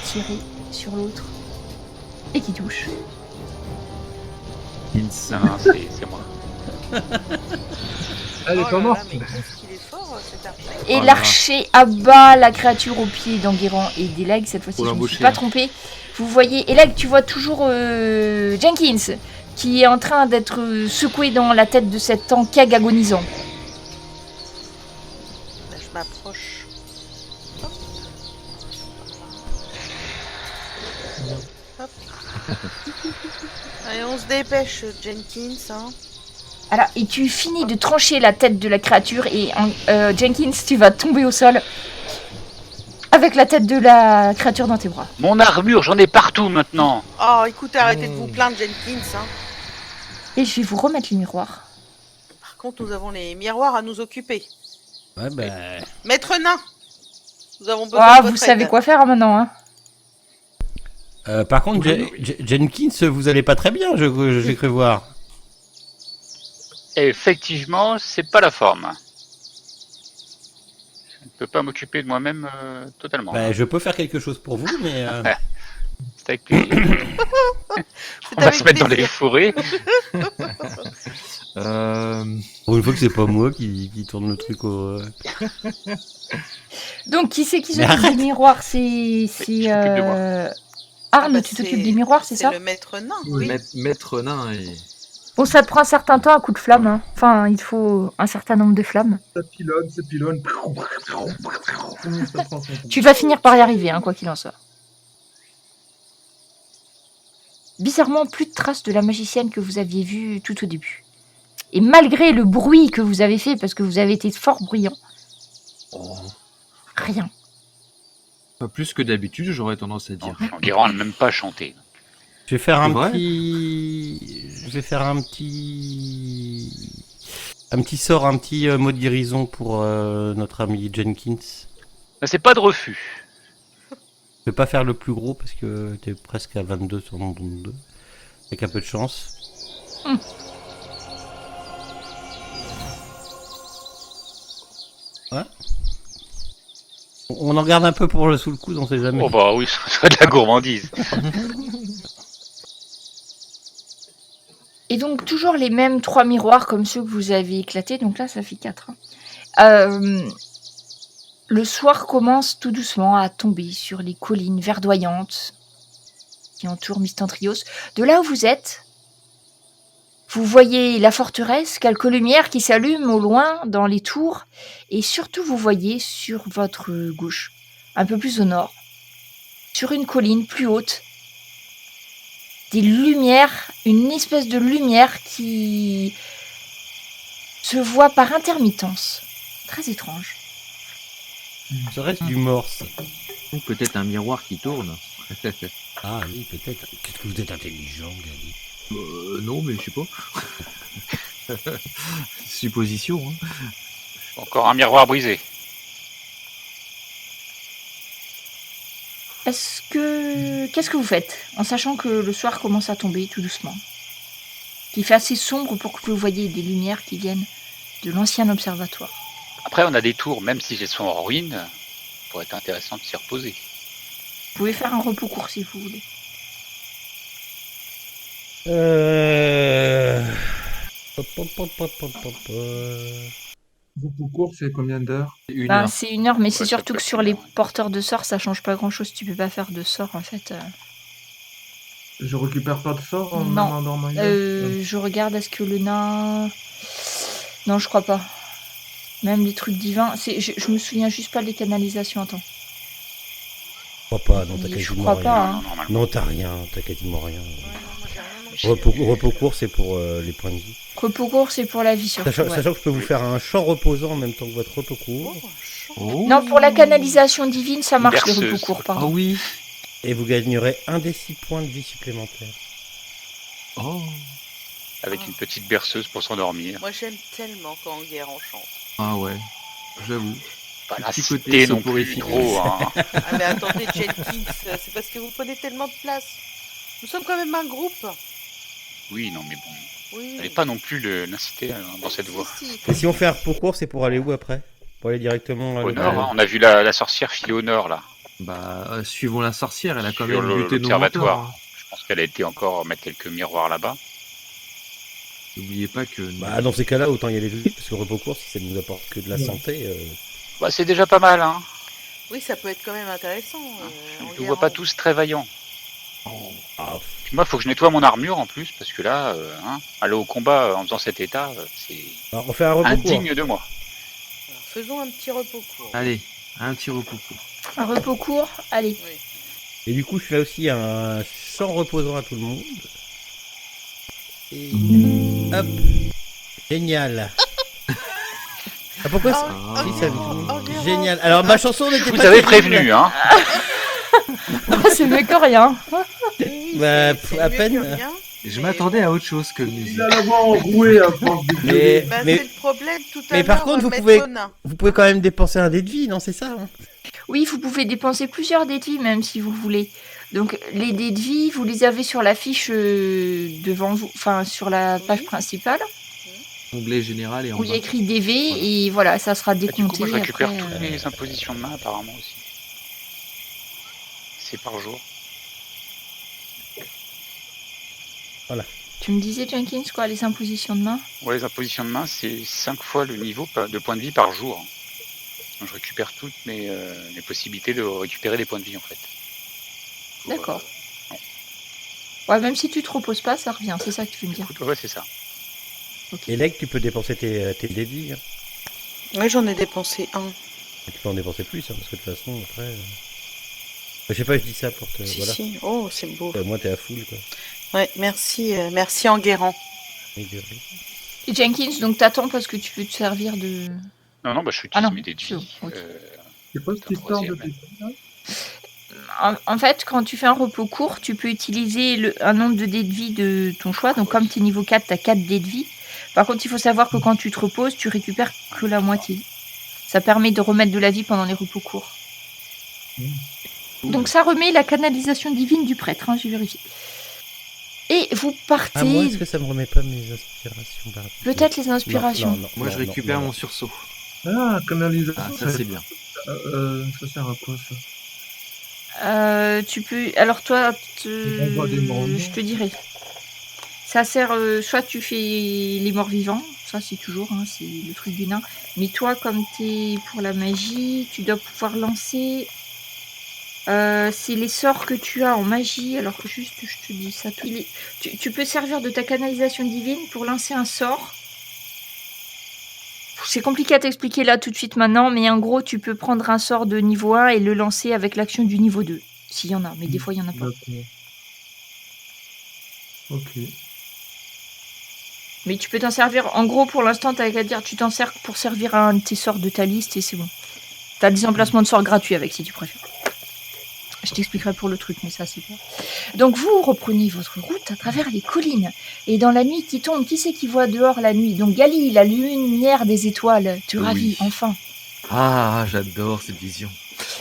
tirer sur l'autre et qui touche. Non, non, c'est moi. Elle est Oh pas là morte. là, mais qu'est-ce qu'il est fort, cet archer. Et Oh là l'archer abat la créature au pied d'Enguerrand et d'Elag. Cette fois-ci, Faut je ne me suis l'embaucher, pas hein. trompée. Vous voyez, Elag, tu vois toujours Jenkins qui est en train d'être secoué dans la tête de cet enkeg agonisant. Là, je m'approche. Hop. Allez, on se dépêche, Jenkins. Hein. Alors, et tu finis de trancher la tête de la créature et Jenkins, tu vas tomber au sol avec la tête de la créature dans tes bras. Mon armure, j'en ai partout maintenant. Oh, écoutez, arrêtez de vous plaindre, Jenkins. Hein. Et je vais vous remettre les miroirs. Par contre, nous avons les miroirs à nous occuper. Ouais, bah. Maître nain, nous avons besoin Ah, de vous votre savez aide. quoi faire maintenant, hein. Par contre, Jenkins, vous allez pas très bien, j'ai cru voir. Et effectivement, c'est pas la forme. Je ne peux pas m'occuper de moi-même totalement. Bah, je peux faire quelque chose pour vous, mais. C'est avec plaisir. C'est On va avec se mettre dans les plaisir. fourrés. Pour une fois que c'est pas moi qui tourne le truc au. Donc, qui c'est qui Mais s'occupe arrête. des miroirs? C'est m'occupe de moi. Ah, Arne, bah, tu t'occupes des miroirs, c'est ça? le maître nain, oui. Maître nain et... Bon, ça te prend un certain temps à coup de flamme, hein. Enfin, il faut un certain nombre de flammes. Ça pilonne, ça pilonne. Ça prend son temps. Tu vas finir par y arriver, hein, quoi qu'il en soit. Bizarrement, plus de traces de la magicienne que vous aviez vue tout au début. Et malgré le bruit que vous avez fait, parce que vous avez été fort bruyant, rien. Pas plus que d'habitude, j'aurais tendance à dire. Enguerrand n'a même pas chanté. Je vais faire C'est un vrai petit. Je vais faire un petit. Un petit sort, un petit mot de guérison pour notre ami Jenkins. Mais c'est pas de refus. Je vais pas faire le plus gros parce que t'es presque à 22 sur mon don de 2. Avec un peu de chance. Ouais. On en garde un peu pour le sous le coude, on sait jamais. Oh bah oui, c'est de la gourmandise. Et donc, toujours les mêmes 3 miroirs comme ceux que vous avez éclatés. Donc là, ça fait 4. Le soir commence tout doucement à tomber sur les collines verdoyantes qui entourent Mistantrios. De là où vous êtes, vous voyez la forteresse, quelques lumières qui s'allument au loin dans les tours. Et surtout, vous voyez sur votre gauche, un peu plus au nord, sur une colline plus haute, des lumières, une espèce de lumière qui se voit par intermittence. Très étrange. Serait-ce du morse? Ou peut-être un miroir qui tourne. Ah oui, peut-être. Qu'est-ce que vous êtes intelligent, Gali. Non, mais je sais pas. Supposition, hein. Encore un miroir brisé. Qu'est-ce que vous faites en sachant que le soir commence à tomber tout doucement, qu'il fait assez sombre pour que vous voyez des lumières qui viennent de l'ancien observatoire. Après, on a des tours, même si elles sont en ruine, pour être intéressant de s'y reposer. Vous pouvez faire un repos court si vous voulez. Pop, pop, pop, pop, pop, pop, Vous court, c'est combien d'heures? Une Ben, heure. c'est 1 heure, mais c'est Ouais, ça surtout peut que être sur 1 les heure, ouais. porteurs de sorts, ça change pas grand-chose. Tu peux pas faire de sort, en fait. Je récupère pas de sort en Non. même en dormant une heure? Je regarde, est-ce que le nain... Non, je crois pas. Même les trucs divins... Je me souviens juste pas des canalisations, attends. Je crois pas, non, t'as Je quasiment crois rien. pas, Non, hein. non, normalement. Non, t'as rien, t'as quasiment rien. Ouais, non, moi j'ai rien non plus. Repos court, c'est pour les points de vie. Repos court, c'est pour la vie, surtout. Sachant, ouais. sachant que je peux vous faire un champ reposant en même temps que votre repos court. Oh, chaud. Oh. Non, pour la canalisation divine, ça marche, les Berceuse. repos courts, Ah pardon. oui. Et vous gagnerez un des 6 points de vie supplémentaires. Oh. Avec une petite berceuse pour s'endormir. Moi j'aime tellement quand Guerre en chante. Ah ouais. J'avoue. Pas Le la petit côté cité non plus soporifique. trop. Hein. Ah mais attendez Jenkins, c'est parce que vous prenez tellement de place. Nous sommes quand même un groupe. Oui, non, mais bon. Oui. Fallait pas non plus l'inciter dans cette voie. Si. Et si on fait un repos court, c'est pour aller où après? Pour aller directement à Au nord, hein, on a vu la sorcière filer au nord là. Bah, suivons la sorcière, elle a quand Sur même buté nos l'observatoire. mentors. Je pense qu'elle a été encore mettre quelques miroirs là-bas. N'oubliez pas que... Bah, dans ces cas-là, autant y aller vite, parce que le repos court, si ça nous apporte que de la Ouais. santé. Bah, c'est déjà pas mal, hein. Oui, ça peut être quand même intéressant. Je en ne guerre vois pas en- tous très vaillants. Ah, Puis moi, faut que je nettoie mon armure en plus, parce que là, aller au combat en faisant cet état, c'est alors, on fait un repos court. indigne de moi. Alors, faisons un petit repos court. Allez, un petit repos court. Un repos court, allez. Oui. Et du coup, je fais aussi un champ reposant à tout le monde. Et hop, génial. Ah, pourquoi ça Ah. Si, ça me oh, Gérard. génial. Alors, ma chanson Je n'était vous pas avais terrible. prévenu, hein. C'est mieux que rien. Oui, Bah, c'est à mieux peine. que rien. Je m'attendais à autre chose que musique. Il a la voix enrouée à force de Mais, Bah, mais c'est le problème tout à mais l'heure. par contre, on va vous mettre pouvez- au nain. vous pouvez quand même dépenser un dé de vie, non? C'est ça hein? Oui, vous pouvez dépenser plusieurs dés de vie, même si vous voulez. Donc, les dés de vie, vous les avez sur la fiche devant vous, enfin, sur la page Oui. principale, Onglet général et en où il y a bas. écrit DV, et voilà, ça sera Ah, du coup, décompté. moi, je récupère après, toutes les impositions de main, apparemment, aussi. C'est par jour. Tu me disais, Jenkins, quoi, les impositions de main? Ouais, les impositions de main, c'est 5 fois le niveau de points de vie par jour. Donc, je récupère toutes mes possibilités de récupérer des points de vie, en fait. Pour, D'accord. Ouais, même si tu te reposes pas, ça revient, c'est ça que tu veux me dire. écoute, ouais, c'est ça. Et là, tu peux dépenser tes dés de vie. Hein. Ouais, j'en ai dépensé un. Et tu peux en dépenser plus, hein, parce que de toute façon, après. Je sais pas, je dis ça pour te. Si, Voilà. si. Oh, c'est beau. Moi, t'es à full, quoi. Ouais, merci, merci Enguerrand. Et de- Et Jenkins, donc t'attends parce que tu veux te servir de... Non, non, bah, je Ah utilise non, mes dés de c'est vie. bon, ok. C'est pas cette histoire de En fait, quand tu fais un repos court, tu peux utiliser un nombre de dés de vie de ton choix. Donc, comme tu es niveau 4, tu as 4 dés de vie. Par contre, il faut savoir que quand tu te reposes, tu récupères que la moitié. Ça permet de remettre de la vie pendant les repos courts. Donc, ça remet la canalisation divine du prêtre, hein, j'ai vérifié. Et vous partez... Ah, moi, est-ce que ça me remet pas mes inspirations par exemple Peut-être les inspirations. Non, non, non, Moi, je non, récupère non, mon sursaut. Ah, canalisation. Ah, ça c'est bien. Ça sert à quoi ça? Tu peux... Alors, toi, On voit des morts vivants. je te dirai. Ça sert... soit tu fais les morts vivants, ça c'est toujours, hein, c'est le truc du nain. Mais toi, comme t'es pour la magie, tu dois pouvoir lancer... c'est les sorts que tu as en magie. Alors juste, je te dis ça. Tu peux servir de ta canalisation divine pour lancer un sort. C'est compliqué à t'expliquer là tout de suite maintenant, mais en gros, tu peux prendre un sort de niveau 1 et le lancer avec l'action du niveau 2. S'il y en a, mais des fois, il y en a pas. D'accord. Ok. Mais tu peux t'en servir. En gros, pour l'instant, t'as qu'à dire, tu t'en sers pour servir à un de tes sorts de ta liste et c'est bon. T'as des emplacements de sorts gratuits avec si tu préfères. Je t'expliquerai pour le truc, mais ça, c'est pas. Donc, vous reprenez votre route à travers les collines. Et dans la nuit qui tombe, qui c'est qui voit dehors la nuit? Donc, Gali, la lumière des étoiles, te Oui. ravit, enfin. Ah, j'adore cette vision.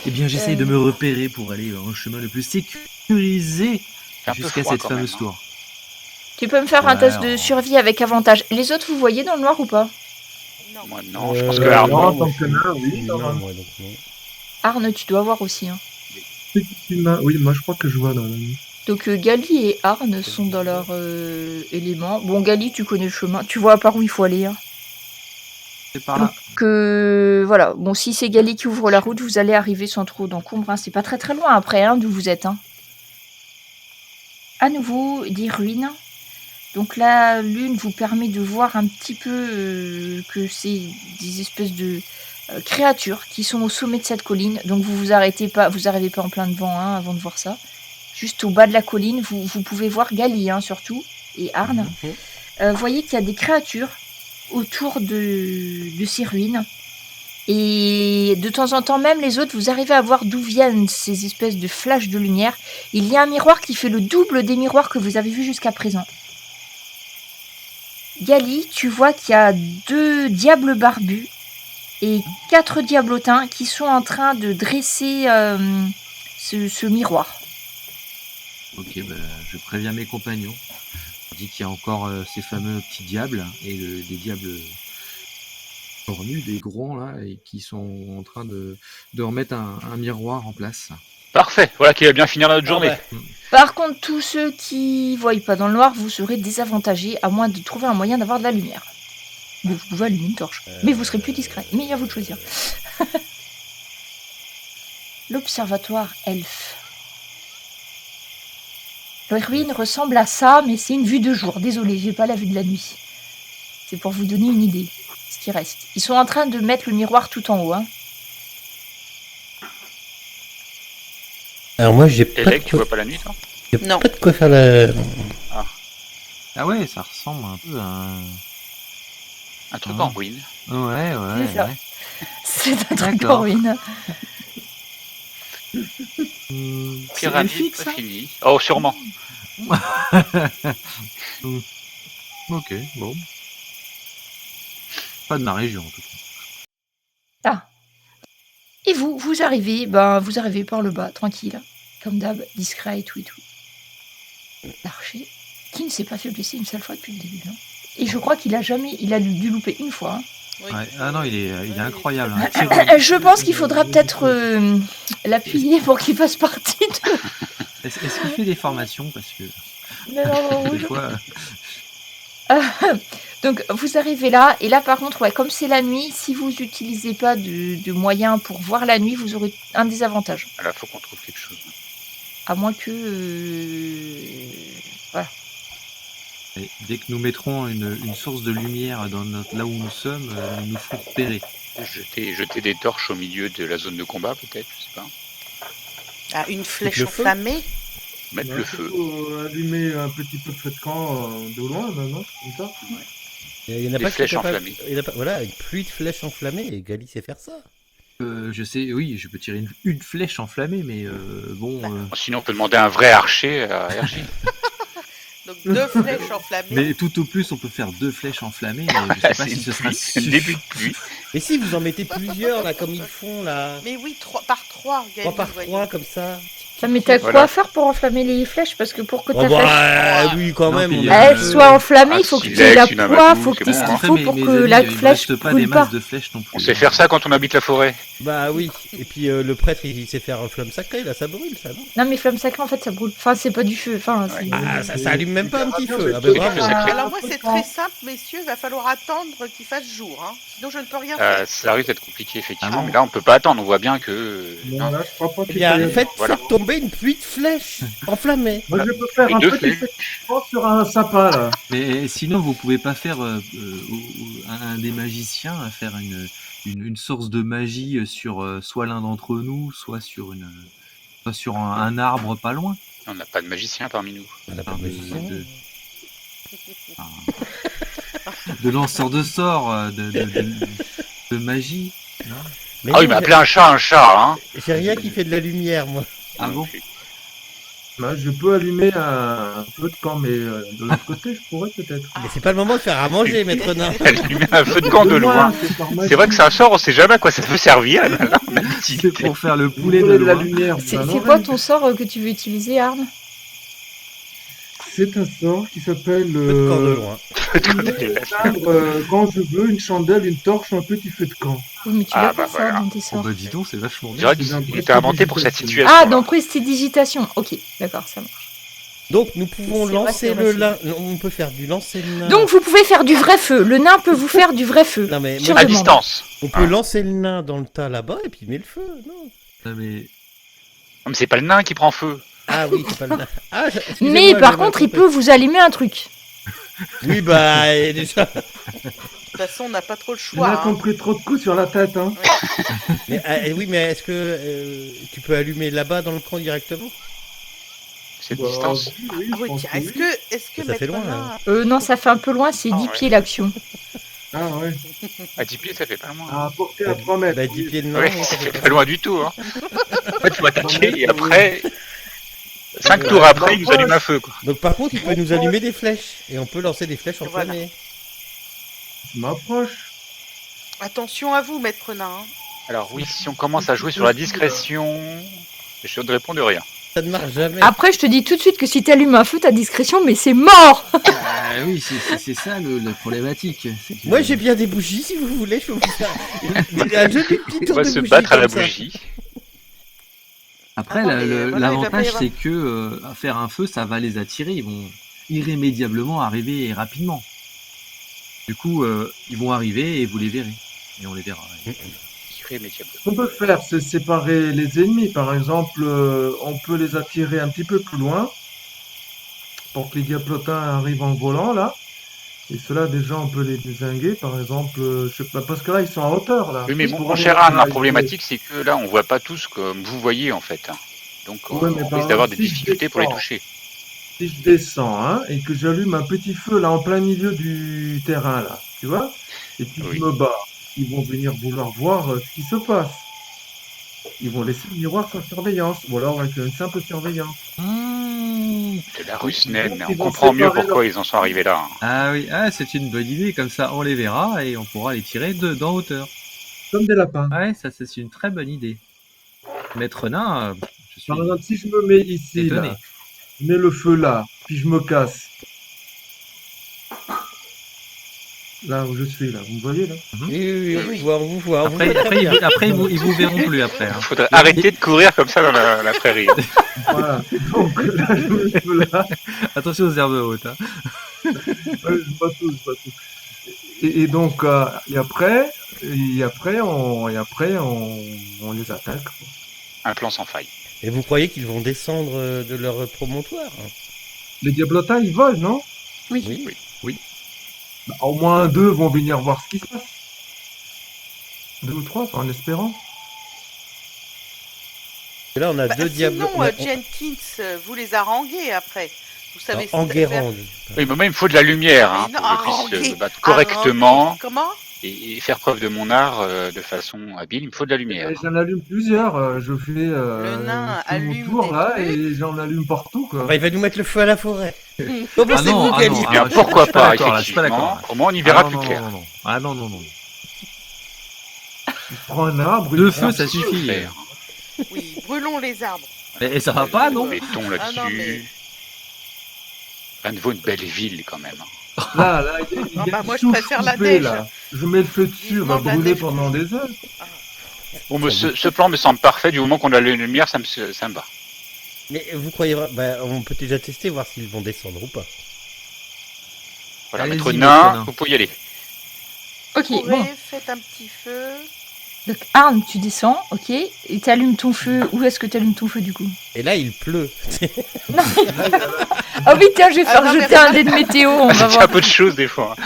Eh bien, j'essaye de me repérer pour aller un chemin le plus sécurisé C'est un peu jusqu'à froid, cette quand fameuse même, hein. tour. Tu peux me faire un Ouais, test de alors. survie avec avantage. Les autres, vous voyez dans le noir ou pas? Non. Moi, non, je pense que non, Arnaud, non, moi, tant que là, je oui, suis non, nain, non. moi, donc non. Arne, tu dois voir aussi. Hein. Effectivement, oui, moi je crois que je vois dans la nuit. Donc Gali et Arne sont dans leur élément. Bon, Gali, tu connais le chemin. Tu vois par où il faut aller. Hein. C'est par là. Donc voilà. Bon, si c'est Gali qui ouvre la route, vous allez arriver sans trop d'encombre. Hein. C'est pas très très loin après d'où vous êtes. Hein. À nouveau, des ruines. Donc la lune vous permet de voir un petit peu que c'est des espèces de créatures qui sont au sommet de cette colline. Donc vous arrêtez pas, vous n'arrivez pas en plein devant avant de voir ça. Juste au bas de la colline, vous pouvez voir Gali surtout et Arne. Vous voyez qu'il y a des créatures autour de ces ruines. Et de temps en temps même les autres, vous arrivez à voir d'où viennent ces espèces de flashs de lumière. Il y a un miroir qui fait le double des miroirs que vous avez vus jusqu'à présent. Gali, tu vois qu'il y a 2 diables barbus et 4 diablotins qui sont en train de dresser ce miroir. Ok, je préviens mes compagnons. Je dis qu'il y a encore ces fameux petits diables et des diables cornus, des gros là, et qui sont en train de remettre un miroir en place. Parfait, voilà qui va bien finir notre journée. Ouais. Par contre, tous ceux qui ne voient pas dans le noir, vous serez désavantagés à moins de trouver un moyen d'avoir de la lumière. Vous pouvez allumer une torche, mais vous serez plus discret. Mais à vous de choisir. L'observatoire elfe. Les ruines ressemblent à ça, mais c'est une vue de jour. Désolé, j'ai pas la vue de la nuit. C'est pour vous donner une idée, ce qui reste. Ils sont en train de mettre le miroir tout en haut. Hein. Alors moi, j'ai Et pas, Lec, tu vois pas la nuit, toi? Non. pas de quoi faire la... Ah ouais, ça ressemble un peu à Un truc en ruine. Ouais. C'est ça. C'est un truc D'accord. en ruine. C'est Pyramide, elfique, pas ça. fini. Oh, sûrement. Ok, bon. Pas de ma région, en tout cas. Ah. Et vous arrivez, vous arrivez par le bas, tranquille. Comme d'hab, discret et tout et tout. L'archer, qui ne s'est pas fait blesser une seule fois depuis le début. Hein. Et je crois qu'il a dû louper une fois. Hein. Oui. Ouais. Ah non, il est incroyable. Hein. Je pense qu'il faudra peut-être l'appuyer pour qu'il fasse partie de... Est-ce qu'il fait des formations? Parce que Non, des fois... Donc vous arrivez là, et là par contre, comme c'est la nuit, si vous n'utilisez pas de moyens pour voir la nuit, vous aurez un désavantage. Là, faut qu'on trouve quelque chose. À moins que... Voilà. Et dès que nous mettrons une source de lumière là où nous sommes, nous nous ferons repérer. Jeter des torches au milieu de la zone de combat, peut-être, je sais pas. Ah, une flèche le feu enflammée. Mettre le feu. Allumer un petit peu de feu de camp de loin, non? Comme ça. Il y en a Des pas qui flèches sont capables- enflammées. il y en a pas... Voilà, une pluie de flèches enflammées, et Gali sait faire ça. Je sais, oui, je peux tirer une flèche enflammée, mais bon... Sinon, on peut demander un vrai archer à RJ. Donc 2 flèches enflammées. Mais tout au plus, on peut faire 2 flèches enflammées, mais je sais pas C'est si une ce sera pluie, c'est le début de pluie. Mais si, vous en mettez plusieurs, là, comme ils font, là. Mais oui, 3 par 3, 3 par 3, comme ça. Ça mais t'as Voilà. quoi faire pour enflammer les flèches? Parce que pour que ta Oh, flèche oui, quand Non, même. puis, on a- elle soit enflammée, il faut que tu aies la silex, une poids, amadou, faut que c'est tu aies ce bon, qu'il hein. faut pour mes que amis, la il me flèche reste pas des brûle pas. masses de flèches non plus. On sait faire ça quand on habite la forêt. Bah oui. Et puis le prêtre, il sait faire flamme sacrée, là, ça brûle, ça, non? Non mais flamme sacrée en fait ça brûle. Enfin c'est pas du feu. Enfin, c'est- Ah, ça allume même pas un petit feu. Ah, C'est bah du bravo. feu sacré. Alors moi c'est très simple messieurs, il va falloir attendre qu'il fasse jour. Hein. Sinon je ne peux rien faire. Ça risque d'être compliqué, effectivement. Ah bon mais là, on peut pas attendre. On voit bien que... Bon, là, je crois pas Eh qu'il bien, faille- faites tomber une pluie de flèches enflammées. Moi, je peux faire Et un 2 petit flèches. festival sur un sapin, là. Mais sinon, vous pouvez pas faire un des magiciens à faire une source de magie sur soit l'un d'entre nous, soit sur un arbre pas loin. On n'a pas de magicien parmi nous. On a pas Enfin, de magicien. de lanceur de sorts, de magie. Non Mais Ah oui, non, mais appeler un chat, hein. j'ai rien qui fait de la lumière, moi. Ah bon? Bah, je peux allumer un feu de camp, mais de l'autre côté, je pourrais peut-être. Mais c'est pas le moment de faire à manger, maître nain. Allumer un feu de camp de loin. C'est vrai que c'est un sort, on sait jamais à quoi ça peut servir. Là, on a C'est l'utilité. pour faire le poulet de de la loin. lumière. C'est bah, c'est non, quoi mais ton sort que tu veux utiliser, Arne? C'est un sort qui s'appelle Feu de camp de loin. quand je veux une chandelle, une torche, un petit feu de camp. Oui, mais tu Ah, l'as bah pas ça voilà. dans tes Oh sorts. bah dis donc, c'est vachement Je bien. dirais qu'il était inventé pour cette situation. Ah, dans prestidigitation. Ok, d'accord, ça marche. Donc nous pouvons C'est vrai, lancer c'est vrai, le c'est nain. Non, on peut faire du lancer le nain. Donc vous pouvez faire du vrai feu. Le nain peut vous faire du vrai feu. Non, mais Sur moi, À demande. distance. on peut lancer le nain dans le tas là-bas et puis mettre le feu. Non. Non, mais Non, mais c'est pas le nain qui prend feu. Ah oui, c'est pas le nain. Ah, excusez-moi, Mais par j'avais mal contre, il compris. peut vous allumer un truc. Oui, bah et déjà. De toute façon, on n'a pas trop le Il a choix. hein. compris trop de coups sur la tête, hein. Mais, oui, mais est-ce que tu peux allumer là-bas dans le camp directement? C'est de Bah, distance. oui, Ah je oui, pense tiens, que est-ce oui. que, est-ce que Ça fait Maître loin, Nain- Non, ça fait un peu loin, c'est Ah 10 ouais. pieds l'action. Ah ouais. À 10 pieds, ça fait pas loin. À portée à 3 mètres. Bah 10 pieds de nain. Ouais, non, ça ça fait fait pas loin du tout. Hein. En fait, il faut attaquer et oui. après, 5 tours après, il nous allume un feu. Quoi. Donc par contre, il peut nous allumer des flèches. Et on peut lancer des flèches Voilà. enflammées. Je m'approche. Attention à vous, Maître Nain. hein. Alors oui, si on commence à jouer sur la discrétion, je ne réponds de rien. Ça ne marche jamais. Après, je te dis tout de suite que si t'allumes un feu, t'as discrétion, mais c'est mort. oui, c'est ça la problématique. C'est que- Moi j'ai bien des bougies si vous voulez, je peux vous faire un joli petit On tour va de se bougies battre à la comme ça. bougie. Après, Ah non, mais, voilà, il va pas y l'avantage, avoir- c'est que faire un feu, ça va les attirer. Ils vont irrémédiablement arriver rapidement. Du coup, ils vont arriver et vous les verrez. Et on les verra. Irrémédiable. Ce qu'on peut faire, c'est séparer les ennemis. Par exemple, on peut les attirer un petit peu plus loin pour que les diablotins arrivent en volant, là. Et ceux-là, déjà, on peut les dézinguer. Par exemple, je sais pas, parce que là, ils sont en hauteur, là. Oui, mais Pour mon aller cher là, Anne, ma ils- problématique, c'est que là, on voit pas tous comme vous voyez, en fait. hein. Donc, Ouais, mais on par risque d'avoir des exemple, si je difficultés pour les descends, toucher. Si je descends, hein, et que j'allume un petit feu, là, en plein milieu du terrain, là, tu vois, et puis Oui. je me bats, ils vont venir vouloir voir ce qui se passe. Ils vont laisser le miroir sans surveillance, ou alors avec une simple surveillance. C'est la rue Snen, Ils on vont comprend mieux séparer pourquoi leur- ils en sont arrivés là. hein. Ah oui, c'est une bonne idée. Comme ça, on les verra et on pourra les tirer d'en hauteur. Comme des lapins. Ouais, ça, c'est une très bonne idée. Maître Nain, je suis Par exemple, si je me mets ici, étonné. là, je mets le feu là, puis je me casse. Là où je suis, là, vous me voyez, là? Oui, on vous voit, on vous voit. on vous Après, voit très bien. après ils vous verront plus après. hein. Il faudrait arrêter de courir comme ça dans la prairie. Voilà. Donc là, je mets le feu là. Attention aux herbes hautes. hein. Ouais, je bats tout. Et donc, et après, on les attaque. Un plan sans faille. Et vous croyez qu'ils vont descendre de leur promontoire? Les diablotins, ils volent, non? Oui. Bah, au moins 2 vont venir voir ce qui se passe. 2 ou 3, en espérant. Et là, on a Bah, deux diables. sinon, on a- Jenkins, vous les haranguez après. Vous savez en ce que faire. Guérande. Oui, mais moi, il me faut de la lumière hein, Mais non, pour que je puisse haranguer, me battre correctement haranguer. Comment? et faire preuve de mon art de façon habile. Il me faut de la lumière. Et j'en allume plusieurs. Je fais nain je fais mon allume tour des là trucs. et j'en allume partout, quoi. Enfin, il va nous mettre le feu à la forêt. Donc là, Ah c'est non, vous ah qui non, allez. Eh bien, je suis pourquoi pas pas, d'accord, là, je suis pas effectivement. d'accord. Au moins, on y verra Ah, plus non, clair. non. Ah non. Je prends un arbre. Deux je prends feux, ça suffit. Faire. Oui, brûlons les arbres. Et ça va pas, non? Béton Ah non, là-dessus. mais- Rien de vaut une belle ville quand même. Là, il y a Ah bah, une moi, je souche préfère la coupée, neige. là. Je mets le feu dessus, Vivement va de la brûler neige. pendant des heures. Bon, mais ce plan me semble parfait. Du moment qu'on a la lumière, ça me va. Mais vous croyez. Bah, on peut déjà tester, voir s'ils vont descendre ou pas. Voilà, Allez-y, maître maître nain, nain. vous pouvez y aller. Ok, Courez, bon. faites un petit feu. Donc, Arne, tu descends, ok. Et t'allumes ton feu. Où est-ce que t'allumes ton feu, du coup? Et là, il pleut. Ah oui, tiens, je vais Ah faire non, mais jeter un dé de météo, on va C'est un voir. peu de choses des fois.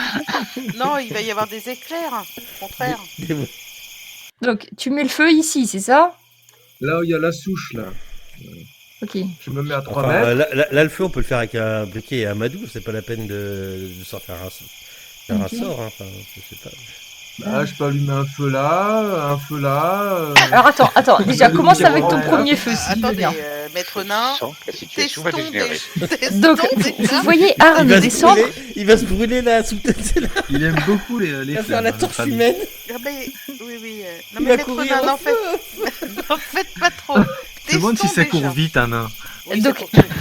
Non, il va y avoir des éclairs. Au contraire. Donc, tu mets le feu ici, c'est ça? Là où il y a la souche, là. Ok. Je me mets à 3 Enfin, mètres. là, le feu, on peut le faire avec un briquet et un madou. C'est pas la peine de sortir un Ok. sort. Hein. Enfin, je sais pas. Là, je peux allumer un feu là, un feu là. Alors attends, déjà, commence avec ton Ouais. premier feu, s'il veut Attendez, bien. maître nain. Je sens que la situation va Testons dégénérer. Donc, vous voyez Arne descendre. Il va se brûler là, sous Il aime beaucoup les Il va faire flammes, la notre torche ami. humaine. Ah, mais, oui. Non, Il mais va maître courir nain, au n'en feu. faites pas trop. Je me demande si Testons ça court déjà. vite, un nain. Oui, Donc, ça court très vite.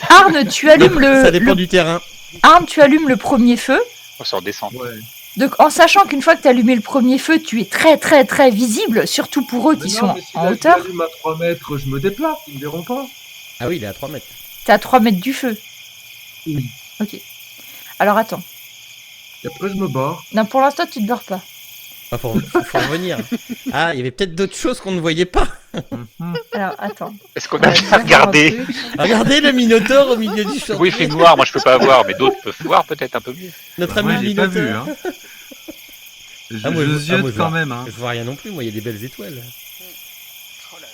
Arne, tu allumes Ça dépend du terrain. Arne, tu allumes le premier feu. On sort descendre. Ouais. Donc, en sachant qu'une fois que tu as allumé le premier feu, tu es très très très visible, surtout pour eux qui Mais non, sont mais si en là, hauteur. je l'allume à 3 mètres, je me déplace, ils me verront pas. Ah oui, il est à 3 mètres. T'es à 3 mètres du feu. Oui. Ok. Alors attends. Et après, je me barre. Non, pour l'instant, tu te barres pas. Ah, faut revenir. Ah, il y avait peut-être d'autres choses qu'on ne voyait pas. Alors attends. Est-ce qu'on On va a bien voir un regardé? truc. Regardez le Minotaure au milieu du chantier. Oui, il fait noir, moi je peux pas voir, mais d'autres peuvent voir peut-être un peu mieux. Notre Bah, moi, ami j'ai pas vu. Minotaure. Hein. Je, Ah, moi, je je- ziote moi, je quand vois. même. Hein. Je vois rien non plus, moi, il y a des belles étoiles. Oh là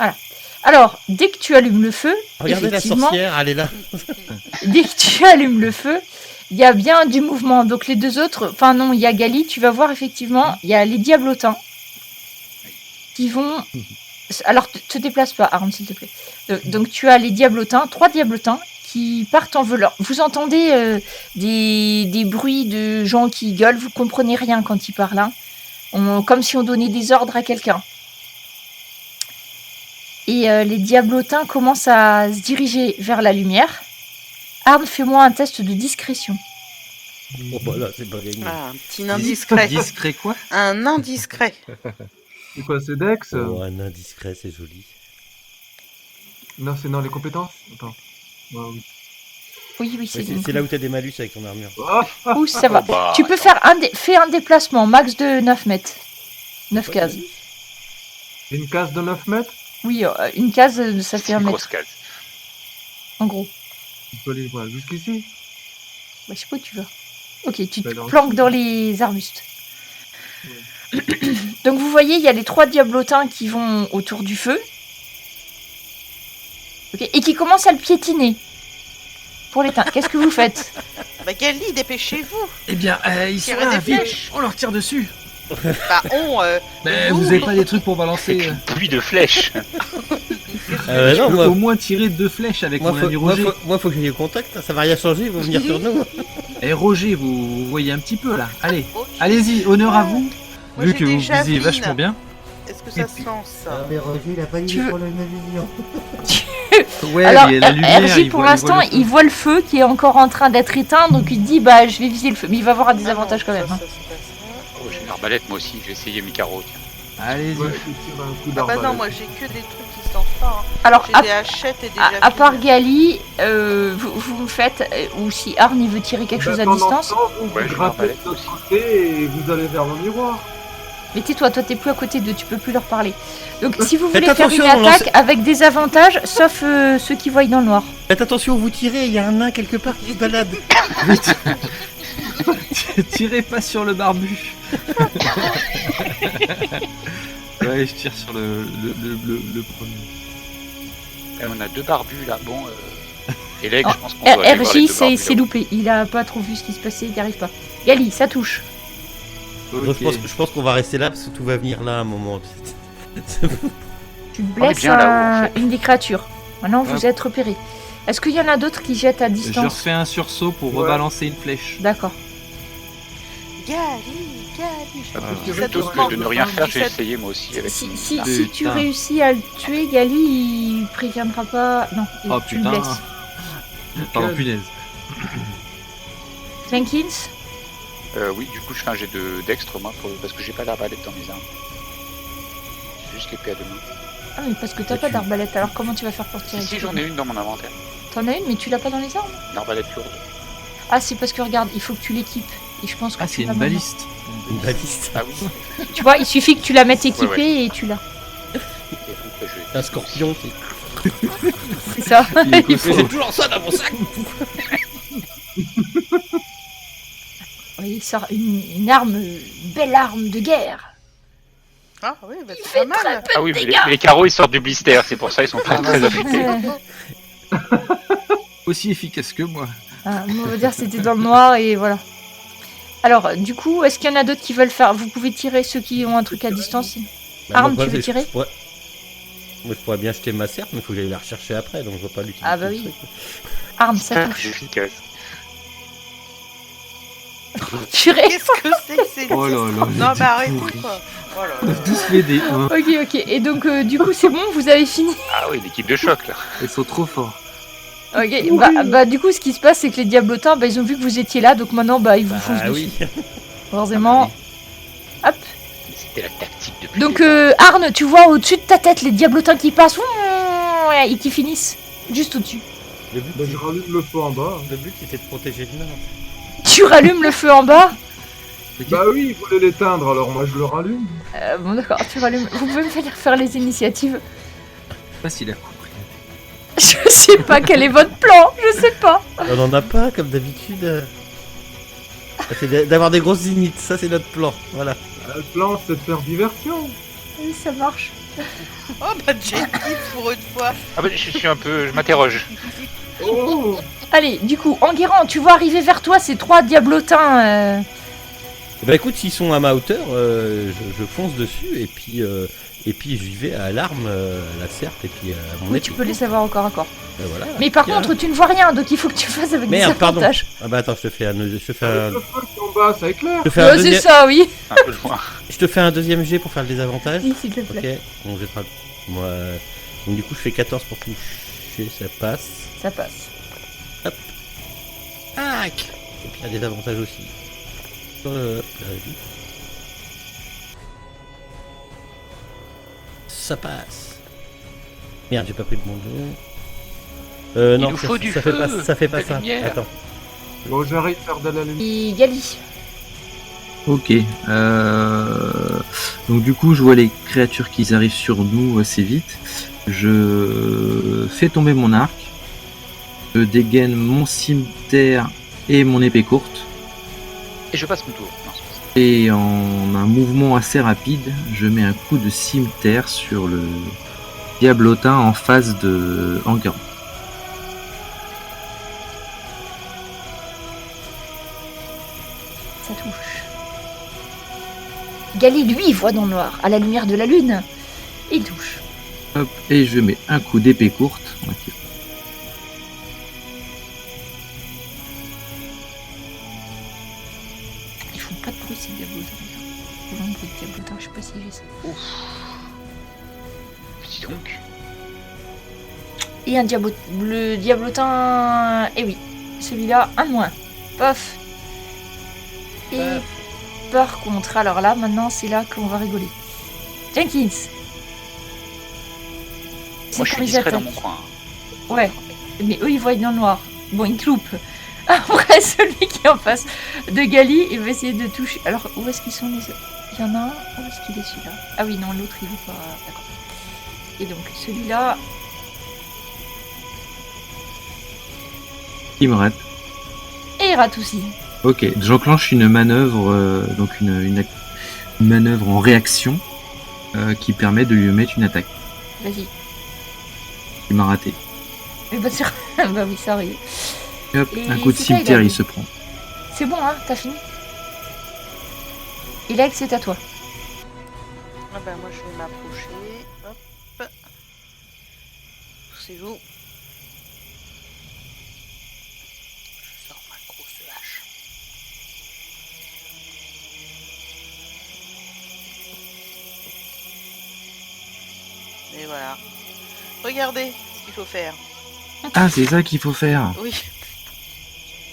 là. Alors, dès que tu allumes le feu, Regardez la effectivement, sorcière, elle est là. dès que tu allumes le feu, il y a bien du mouvement. Donc les deux autres, enfin non, il y a Gali, tu vas voir effectivement, il y a les diablotins qui vont... Alors, te déplace pas, Arne, s'il te plaît. Donc tu as les diablotins, 3 diablotins qui partent en volant. Vous entendez des bruits de gens qui gueulent, vous comprenez rien quand ils parlent. Hein. Comme si on donnait des ordres à quelqu'un. Et les diablotins commencent à se diriger vers la lumière. Arne, fais-moi un test de discrétion. Oh, bah là, c'est pas gagné. Ah, un petit indiscret. Discret quoi? Un indiscret. C'est quoi, c'est Dex? Oh, un indiscret, c'est joli. Non, c'est dans les compétences? Attends. Ouais, oui. Oui, Ouais, c'est c'est là où t'as des malus avec ton armure. Ouh, ça va. Oh, bah, Tu peux attends. faire fais un déplacement, max de 9 mètres. 9 cases. Une case de 9 mètres? Oui, une case, ça fait C'est 1 une mètre, grosse case. en gros. On peut aller voir jusqu'ici. Bah, je sais pas où tu vas. Ok, tu te Bah, dans le planques sud. dans les arbustes. Donc vous voyez, il y a les 3 diablotins qui vont autour du feu. Ok, et qui commencent à le piétiner. Pour l'éteindre. Qu'est-ce que vous faites? Bah Gali, dépêchez-vous. Eh bien, ils sont Tirez là, des vite. flèches. On leur tire dessus. Bah Mais Ouh. vous avez pas des trucs pour balancer Avec une pluie de flèches. Je Non, peux moi, au moins tirer 2 flèches avec mon ami Roger. faut que j'aie le contact, ça va rien changer, ils vont venir sur nous. Et Roger, vous voyez un petit peu là. Allez, Ok. allez-y, honneur à vous. Moi, Vu j'ai que des vous visez javelines. vachement bien. Est-ce que ça se lance ça? mais Roger, il a pas Tu dit veux- pour le vision. Ouais, Alors, mais la lumière, RJ, il pour voit- l'instant, il il voit le feu qui est encore en train d'être éteint, donc il dit, bah, je vais viser le feu. Mais il va avoir des Ah avantages non, quand même. ça, Hein. ça, c'est pas ça. Oh, j'ai une arbalète moi aussi, je vais essayer mes carreaux. Tiens. Allez-y. Ouais, tu tires un coup Ah bah d'arbalète. non, moi j'ai que des trucs qui se lancent pas. Hein. Alors, J'ai des hachettes et des javelines. à part Gali, vous me faites, ou si Arne il veut tirer quelque chose à Pendant distance, ce temps, vous Ouais, j'ai grattez l'arbalète de aussi. l'autre côté et vous allez vers le miroir. mais tais-toi, toi t'es plus à côté d'eux, tu peux plus leur parler. Donc si vous Faites voulez faire une attention, attaque avec des avantages, sauf ceux qui voient dans le noir. Faites attention où vous tirez, il y a un nain quelque part qui se balade. Vite. Tirez pas sur le barbu. Ouais, je tire sur le premier. On a 2 barbus là, bon. Et Leg, Oh, je pense qu'on doit aller voir les RJ 2 c'est barbus, là. loupé, il a pas trop vu ce qui se passait, il n'y arrive pas. Gali, ça touche. Donc, je pense qu'on va rester là parce que tout va venir là à un moment. Tu est blesses bien là-haut, en fait. une des créatures. Maintenant vous Hop. êtes repérés. Est-ce qu'il y en a d'autres qui jettent à Je distance? refais un sursaut pour Ouais. rebalancer une flèche. D'accord. Gali, je Ah, te dis ça Plutôt doucement. que de ne rien faire, je vais 17. essayer moi aussi avec. Si Putain. tu réussis à le tuer, Gali, il préviendra pas. Non, Oh tu le putain. blesses. Pardon, punaise. Jenkins, Oui, du coup, je fais un jet de dextre moi parce que j'ai pas l'arbalète dans mes armes. J'ai juste l'épée à 2 mains. ah mais parce que t'as pas d'arbalète, alors comment tu vas faire pour tirer? Si, j'en ai une dans mon inventaire. T'en as une, mais tu l'as pas dans les armes? Une arbalète lourde. Ah, c'est parce que regarde, il faut que tu l'équipes. Et je pense que Ah, tu c'est l'as une maintenant. baliste. Une baliste. Ah oui. Tu vois, il suffit que tu la mettes équipée Ouais, et tu l'as. Et donc, je vais- Un scorpion. C'est ça. Il est Il costaud. faut- toujours ça dans mon sac. Oui, il sort une arme, une belle arme de guerre. Ah oui, bah, c'est fait pas mal. Ah oui, mais les carreaux ils sortent du blister, c'est pour ça ils sont très très affectés. Aussi efficace que moi. Ah, on va dire que c'était dans le noir et voilà. Alors, du coup, est-ce qu'il y en a d'autres qui veulent faire? Vous pouvez tirer ceux qui ont un truc à distance. Arme, tu veux tirer? Moi je pourrais bien jeter ma serpe, mais il faut que j'aille la rechercher après, donc je vois pas l'utilité. Ah bah du oui. truc. Arme, ça touche. Efficace. Purée. Qu'est-ce que c'est que ces Oh là là, Non, j'ai bah dit arrêtez pourri. quoi. Oh là là. Tous les dés. Hein. Ok. Et donc, du coup, c'est bon, vous avez fini. Ah oui, l'équipe de choc là. Ils sont trop forts. Ok, bah du coup, ce qui se passe, c'est que les diablotins, bah, ils ont vu que vous étiez là, donc maintenant, bah, ils vous foncent Ah dessus. oui. Forcément. Hop. C'était la tactique depuis. Donc, Arne, tu vois au-dessus de ta tête les diablotins qui passent et qui finissent juste au-dessus. Le but, Ben, je rallume le feu en bas. le but c'était de protéger le nord. Tu rallumes le feu en bas? Bah oui, il voulait l'éteindre, alors moi je le rallume. Bon d'accord, tu rallumes. Vous pouvez me faire les initiatives? Je sais pas s'il a compris. Je sais pas quel est votre plan, je sais pas. On en a pas comme d'habitude. C'est d'avoir des grosses zéniths, ça c'est notre plan. Voilà. Le plan, c'est de faire diversion. Oui, ça marche. Oh bah Jenkins pour une fois. Ah bah, je m'interroge. Oh, Allez, du coup, Enguerrand, tu vois arriver vers toi ces 3 diablotins. Bah écoute, s'ils sont à ma hauteur, je fonce dessus et puis j'y vais à l'arme, la serpe et puis à mon Oui, épée. tu peux les savoir au corps à corps. Voilà. Mais par Tiens. contre, tu ne vois rien, donc il faut que tu fasses avec Merde, des pardon. avantages. Ah bah attends, je te fais un avec le feu qui est en bas, ça éclaire. je te fais un Ouais, c'est deuxième, ça, oui. Un peu loin. je te fais un deuxième jet pour faire le désavantage. Oui, s'il te Ok, plaît. on jettera. Moi, donc du coup, je fais 14 pour toucher, ça passe. Ça passe. Tac. Et puis il y a des avantages aussi. Hop, là, oui. Ça passe. Merde, j'ai pas pris le bon jeu. Il Non, nous ça, faut du ça fait feu, pas, ça fait de pas la ça. lumière. Attends. Bon, j'arrive à faire de la lumière. Et Gali. Ok. Donc du coup, je vois les créatures qui arrivent sur nous assez vite. Je fais tomber mon arc. Je dégaine mon cimeterre et mon épée courte. Et je passe mon tour. Non, c'est pas ça. Et en un mouvement assez rapide, je mets un coup de cimeterre sur le diablotin en face de Enguerrand. Ça touche. Gali, lui, il voit dans le noir, à la lumière de la lune. Il touche. Hop, et je mets un coup d'épée courte. Ok. Ils font pas de bruit, ces diablotins. Vraiment, bruit de diablotin, je sais pas si j'ai ça. Dis donc. Et un le diablotin. Eh oui, celui-là, un de moins. Paf. Et par contre, alors là, maintenant, c'est là qu'on va rigoler. Jenkins. C'est Moi, je suis quand ils discret dans attaquent. mon coin. Ouais, mais eux, ils voient dans le noir. Bon, ils cloupent. Après, celui qui est en face de Gali, il va essayer de toucher. Alors, où est-ce qu'ils sont les autres? Il y en a un. Où est-ce qu'il est celui-là? Ah oui, non, l'autre, il est pas. D'accord. Et donc, celui-là. Il me rate. Et il rate aussi. Ok, j'enclenche une manœuvre, donc une manœuvre en réaction qui permet de lui mettre une attaque. Vas-y. Il m'a raté. Mais bah, bah oui, ça arrive. Et hop, Et un coup de c'est ça, cimetière, il a il dit. se prend. C'est bon, hein, t'as fini. Et là, c'est à toi. Ah bah moi je vais m'approcher. Hop. Poussez-vous. Je sors ma grosse hache. Et voilà. Regardez ce qu'il faut faire. Ah, c'est ça qu'il faut faire. Oui.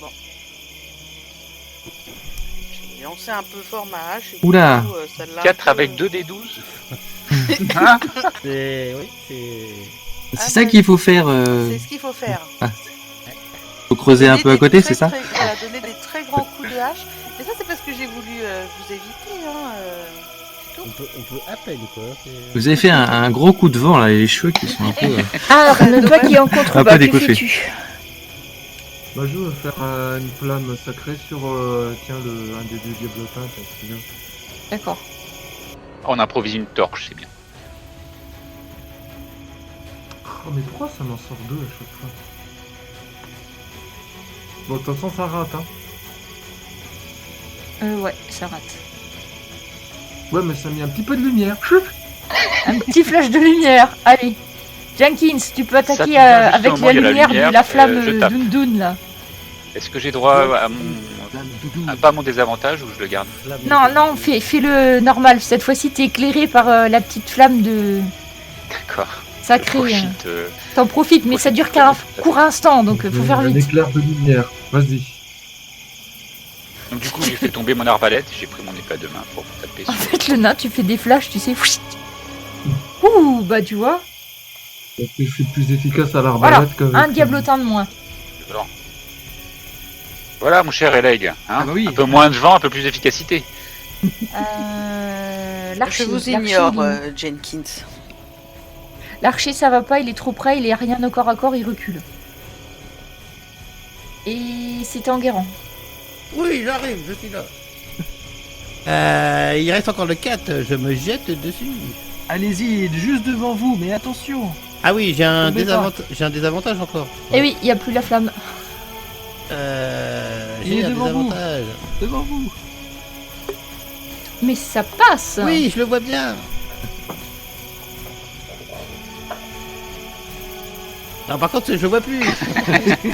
Bon. J'ai lancé un peu fort ma hache. Et Oula. du coup, celle-là, 4 avec 2 des 12. C'est. Oui, c'est. C'est Ah, ça ouais. qu'il faut faire. C'est ce qu'il faut faire. Faut creuser un Donner peu à des côté, très, c'est ça? Voilà, donner des très grands coups de hache. Mais ça, c'est parce que j'ai voulu vous éviter. Hein, On peut à peine quoi. Vous avez fait un gros coup de vent là, et les cheveux qui sont un peu. Ah, ne pas qu'il est en contre, Un bah, peu que décoiffé. fais-tu? Bah, je veux faire une flamme sacrée sur tiens, un des deux diablotins. C'est bien. D'accord. On improvise une torche, c'est bien. Oh, mais pourquoi ça m'en sort deux à chaque fois? Bon, de toute façon, ça rate, hein. Ouais, ça rate. Ouais, mais ça a mis un petit peu de lumière. Chut. Un petit flash de lumière. Allez. Jenkins, tu peux Ça attaquer tombe bien, avec justement, la il y a la lumière lumière, de la flamme je tape. Dun là. Est-ce que j'ai droit à pas à mon désavantage ou je le garde? Non, non, fais-le normal. Cette fois-ci, t'es éclairé par la petite flamme de D'accord. sacrée. Profite, T'en profites, mais ça dure qu'un court instant, donc faut faire Un vite. éclair de lumière. Vas-y. Donc du coup, j'ai fait tomber mon arbalète, j'ai pris mon épée à deux mains pour taper En sur. fait, le nain, tu fais des flashs, tu sais. Ouh, bah tu vois. Parce que je suis plus efficace à l'arbalète qu'avec... Un diablotin de moins. Vent. Voilà, mon cher Eleg. Hein, Ah bah oui. Un peu moins de vent, un peu plus d'efficacité. L'archer. Je vous l'archer, ignore, il est- Jenkins. L'archer, ça va pas, il est trop près, il est rien au corps à corps, il recule. Et c'est Enguerrand. Oui, j'arrive, je suis là. Il reste encore le 4, je me jette dessus. Allez-y, il est juste devant vous, mais attention. Ah oui, j'ai un Tombez pas. désavantage encore. Et oui, il y a plus la flamme. Il J'ai est un devant vous. désavantage. Devant vous. Mais ça passe. Oui, je le vois bien. Non, par contre, je vois plus.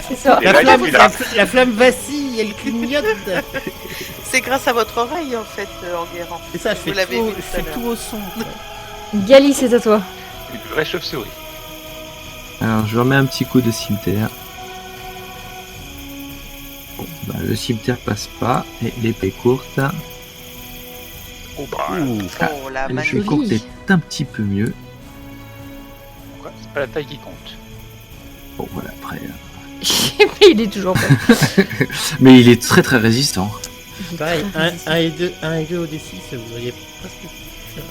C'est ça. Et là, il y a plus là. La flamme vacille, elle clignote. C'est grâce à votre oreille, en fait, Enguerrand. Et ça, Vous l'avez vu tout à l'heure. tout au son. quoi. Gali, c'est à toi. Une vraie chauve-souris. Alors, je remets un petit coup de cimetière. Bon, bah, le cimetière passe pas, et l'épée courte. Oh bah, Oh, la L'épée magnifique. courte est un petit peu mieux. quoi, c'est pas la taille qui compte. Bon, voilà, après. Mais il est toujours pas. Mais il est très très résistant. Pareil, 1 et 2 au D6, vous auriez presque pu faire.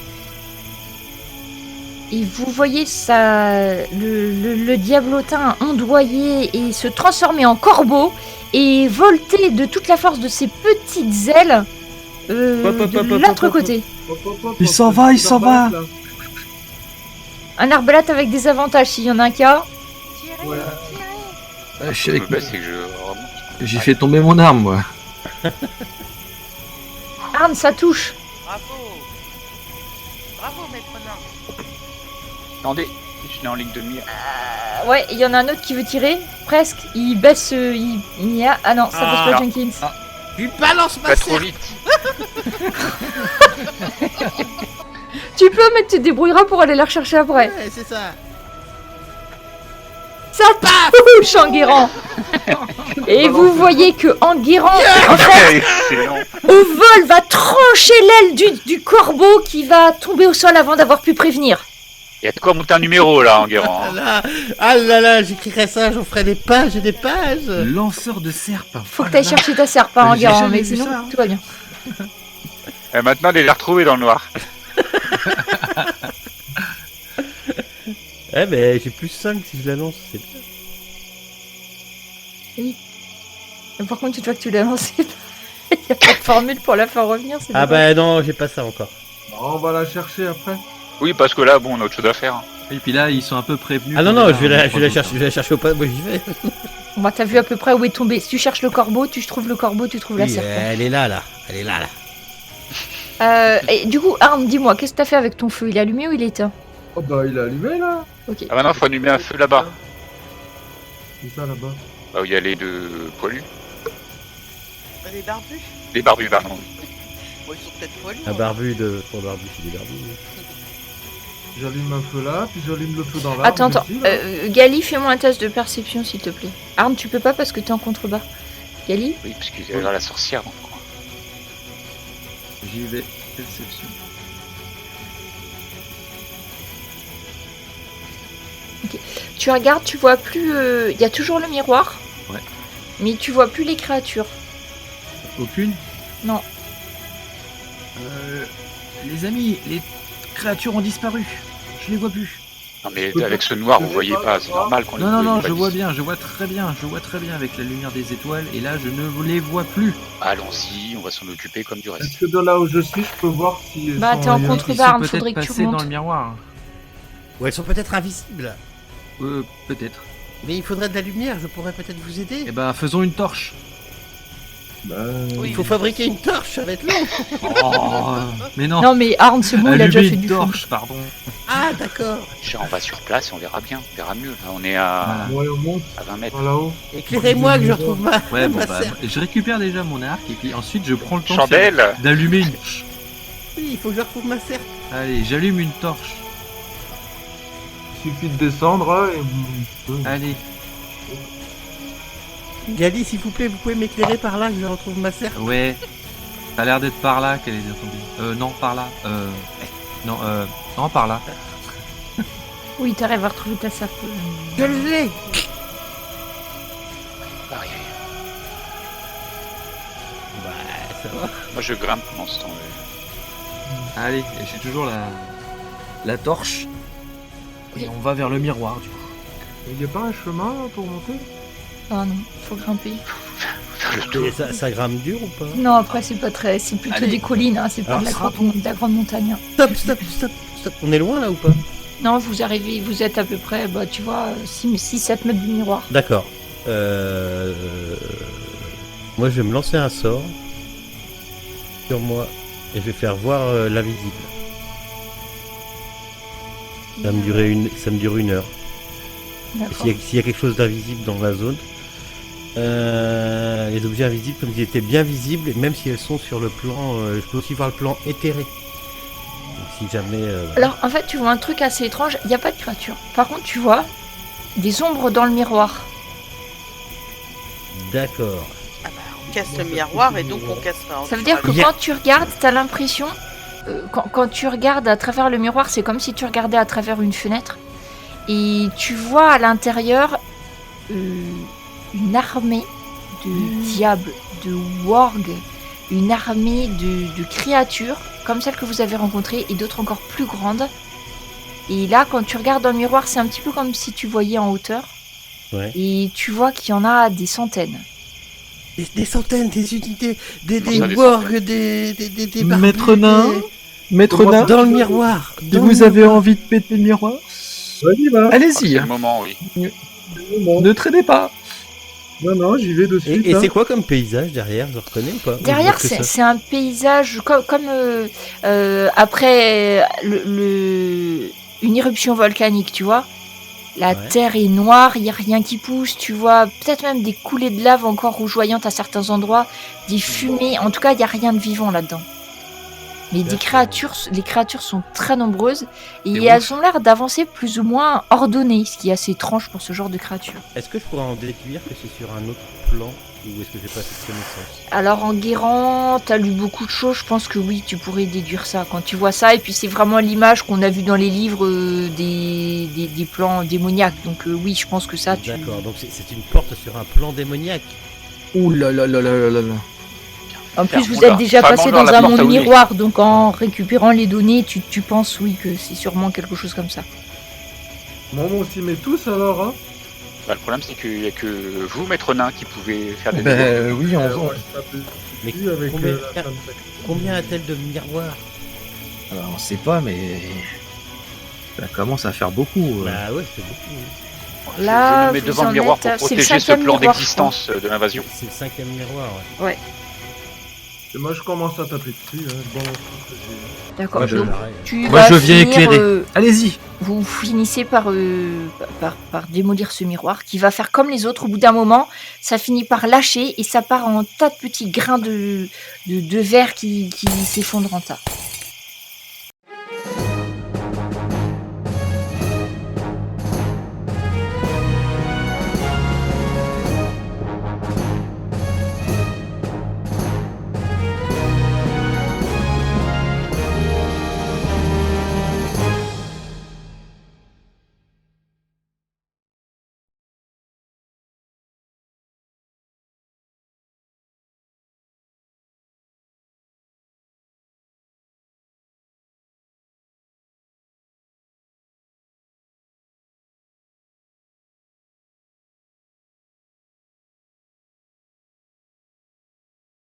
Et vous voyez ça, le diablotin ondoyer et se transformer en corbeau et volter de toute la force de ses petites ailes de l'autre côté. Il s'en va, il s'en va. Un arbalète avec des avantages s'il y en a un cas. Ouais. Je suis Le avec- best, c'est que je remonte. J'ai fait tomber mon arme, moi. Arne, ça touche. Bravo. Bravo, maître nain. Attendez, je suis en ligne de mire. Ouais, il y en a un autre qui veut tirer. Presque. Il baisse. Il y a... Ah non, ça passe pas Ah. Jenkins. Tu balances ma Pas trop serre. vite. Tu peux, mais tu te débrouilleras pour aller la rechercher après. Ouais, c'est ça. Ça touche Enguerrand. Et vous voyez que Enguerrand, en fait, Excellent. au vol, va trancher l'aile du corbeau qui va tomber au sol avant d'avoir pu prévenir. Il y a de quoi monter un numéro là, Enguerrand. Ah là, j'écrirais ça, j'en ferais des pages et des pages. Lanceur de serpe. Faut que t'ailles chercher ta serpe, hein, J'ai Enguerrand, jamais mais vu sinon, ça, hein. tout va bien. Et maintenant, il l'a retrouvé dans le noir. Eh ben, j'ai plus 5 si je la lance, c'est bien. Mais par contre, une fois que tu l'as lancé, il n'y a pas de formule pour la faire revenir. C'est Ah dommage. bah non, j'ai pas ça encore. On va la chercher après. Oui, parce que là, bon, on a autre chose à faire. Hein. Et puis là, ils sont un peu prévenus. Ah non, que non, là, je vais la on prend chercher, je vais la chercher au pas, moi j'y vais. Bon, bah, t'as vu à peu près où est tombé. Si tu cherches le corbeau, tu trouves le corbeau, tu trouves la Oui, serpe. elle est là. Elle est là. Et du coup, Arne, dis-moi, qu'est-ce que t'as fait avec ton feu? Il est allumé ou il est éteint? Oh bah il est allumé là. Ok. Ah, maintenant, faut allumer un feu là-bas. C'est ça là-bas. Là où il y a les deux poilus. Les barbus. Les barbus, pardon. Bon, ils sont peut-être poilus. Un hein. barbu de. Pour barbu, c'est des barbus. J'allume un feu là, puis j'allume le feu dans l'arbre. Attends, ici, là. Gali, fais-moi un test de perception, s'il te plaît. Arne, tu peux pas parce que t'es en contrebas. Gali? Oui, parce qu'il y avait la sorcière dans le coin. J'y vais. Perception. Tu regardes, tu vois plus... Il y a toujours le miroir. Ouais. Mais tu vois plus les créatures. Aucune Non. Les amis, les créatures ont disparu. Je les vois plus. Non, mais avec ce noir, vous voyez pas. C'est normal qu'on les Non, non, non, voit je vois d'ici. bien, je vois très bien avec la lumière des étoiles, et là, je ne les vois plus. Allons-y, on va s'en occuper comme du reste. Est-ce que de là où je suis, je peux voir si. elles Bah, sont t'es en ailleurs contre- Ils Barbe, sont faudrait peut-être que tu passés dans remontes. le miroir. Ou elles sont peut-être invisibles. Peut-être. Mais il faudrait de la lumière, je pourrais peut-être vous aider. Eh ben, faisons une torche. Bah, Il faut fabriquer une torche, ça va être long. Oh, mais non. Non, mais Arne, c'est bon, il a déjà Allumer fait une du feu. torche, pardon. Ah, d'accord. Déjà, on va sur place et on verra bien. On verra mieux. Là, on est à, ouais, on monte à 20 mètres. par là-haut. Éclairez-moi que je retrouve ma. Ouais, bon, ma bah, serre. je récupère déjà mon arc, et puis ensuite, je prends le temps de Chandelle. faire- d'allumer une torche. Oui, il faut que je retrouve ma serre. Allez, j'allume une torche. Il suffit de descendre et vous. Allez. Gali, s'il vous plaît, vous pouvez m'éclairer par là que je retrouve ma serre. Ouais. Ça a l'air d'être par là qu'elle est tombée. Non, par là. Non, par là. Oui, t'arrives à retrouver ta sape. Je l'ai. Arrivé. Bah, ça va. Moi, je grimpe pendant ce temps-là. Allez, j'ai toujours la torche. Et on va vers le miroir du coup. Il n'y a pas un chemin là, pour monter? Ah non, faut grimper. Et ça grimpe dur ou pas? Non, après, c'est pas très. C'est plutôt Allez. des collines, hein, c'est pas Alors, de la grande montagne. Hein. Stop. On est loin là ou pas? Non, vous arrivez, vous êtes à peu près, bah, tu vois, 6-7 mètres du miroir. D'accord. Moi, je vais me lancer un sort sur moi et je vais faire voir l'invisible. Ça me dure une heure. D'accord. S'il y a quelque chose d'invisible dans la zone, les objets invisibles, comme ils étaient bien visibles, et même si elles sont sur le plan, je peux aussi voir le plan éthéré. Donc, si jamais. Alors, en fait, tu vois un truc assez étrange, il n'y a pas de créature. Par contre, tu vois des ombres dans le miroir. D'accord. Ah bah, on casse le miroir et donc on cassera. Ça veut dire que Yeah. quand tu regardes, t'as l'impression. Quand tu regardes à travers le miroir, c'est comme si tu regardais à travers une fenêtre. Et tu vois à l'intérieur une armée de diables, de wargs, une armée de créatures comme celles que vous avez rencontrées et d'autres encore plus grandes. Et là, quand tu regardes dans le miroir, c'est un petit peu comme si tu voyais en hauteur. Ouais. Et tu vois qu'il y en a des centaines. Des centaines, des unités, des Comment ça, des wargs, des Maître nain, Maître nain, dans le miroir. si vous avez envie de péter le miroir, Vas-y, va. C'est allez-y, le moment, oui. ne traînez pas. Non, j'y vais de suite. Et hein. c'est quoi comme paysage derrière? Je reconnais ou pas? Derrière, Ou que ça c'est un paysage comme après une éruption volcanique, tu vois. La Ouais. terre est noire, il n'y a rien qui pousse, tu vois. Peut-être même des coulées de lave encore rougeoyantes à certains endroits, des fumées. En tout cas, il n'y a rien de vivant là-dedans. Mais les créatures sont très nombreuses et Des elles mouches. ont l'air d'avancer plus ou moins ordonnées, ce qui est assez étrange pour ce genre de créatures. Est-ce que je pourrais en déduire que c'est sur un autre plan ou est-ce que j'ai pas cette connaissance? Alors en guérant, t'as lu beaucoup de choses, je pense que oui, tu pourrais déduire ça quand tu vois ça. Et puis c'est vraiment l'image qu'on a vue dans les livres des plans démoniaques. Donc oui, je pense que ça, tu... D'accord, donc c'est une porte sur un plan démoniaque. Ouh là là là là là là. En plus, vous Ferme-la. êtes déjà Ferme-la passé dans dans la un porte à monde Ouli. miroir, donc en récupérant les données, tu penses oui que c'est sûrement quelque chose comme ça. Bon, on s'y met tous alors, hein. Bah, le problème, c'est qu'il n'y a que vous, Maître Nain, qui pouvez faire des Ben oui, on Ouais, ça peut- Mais Oui, avec combien, la femme sacrée. combien a-t-elle de miroirs? Alors, on sait pas, mais ça commence à faire beaucoup. Bah ouais, c'est beaucoup. Je Là, me mets vous devant en le miroir êtes pour à- c'est le protéger ce 5e plan miroir, d'existence de l'invasion. C'est le 5e miroir, ouais. Et moi, je commence à taper dessus. Hein. Bon, je pense que j'ai- D'accord. Ouais, Donc, Pareil. tu Moi, vas je viens finir, éclairer. Allez-y. vous finissez par démolir ce miroir qui va faire comme les autres. Au bout d'un moment, ça finit par lâcher et ça part en tas de petits grains de verre qui s'effondrent en tas.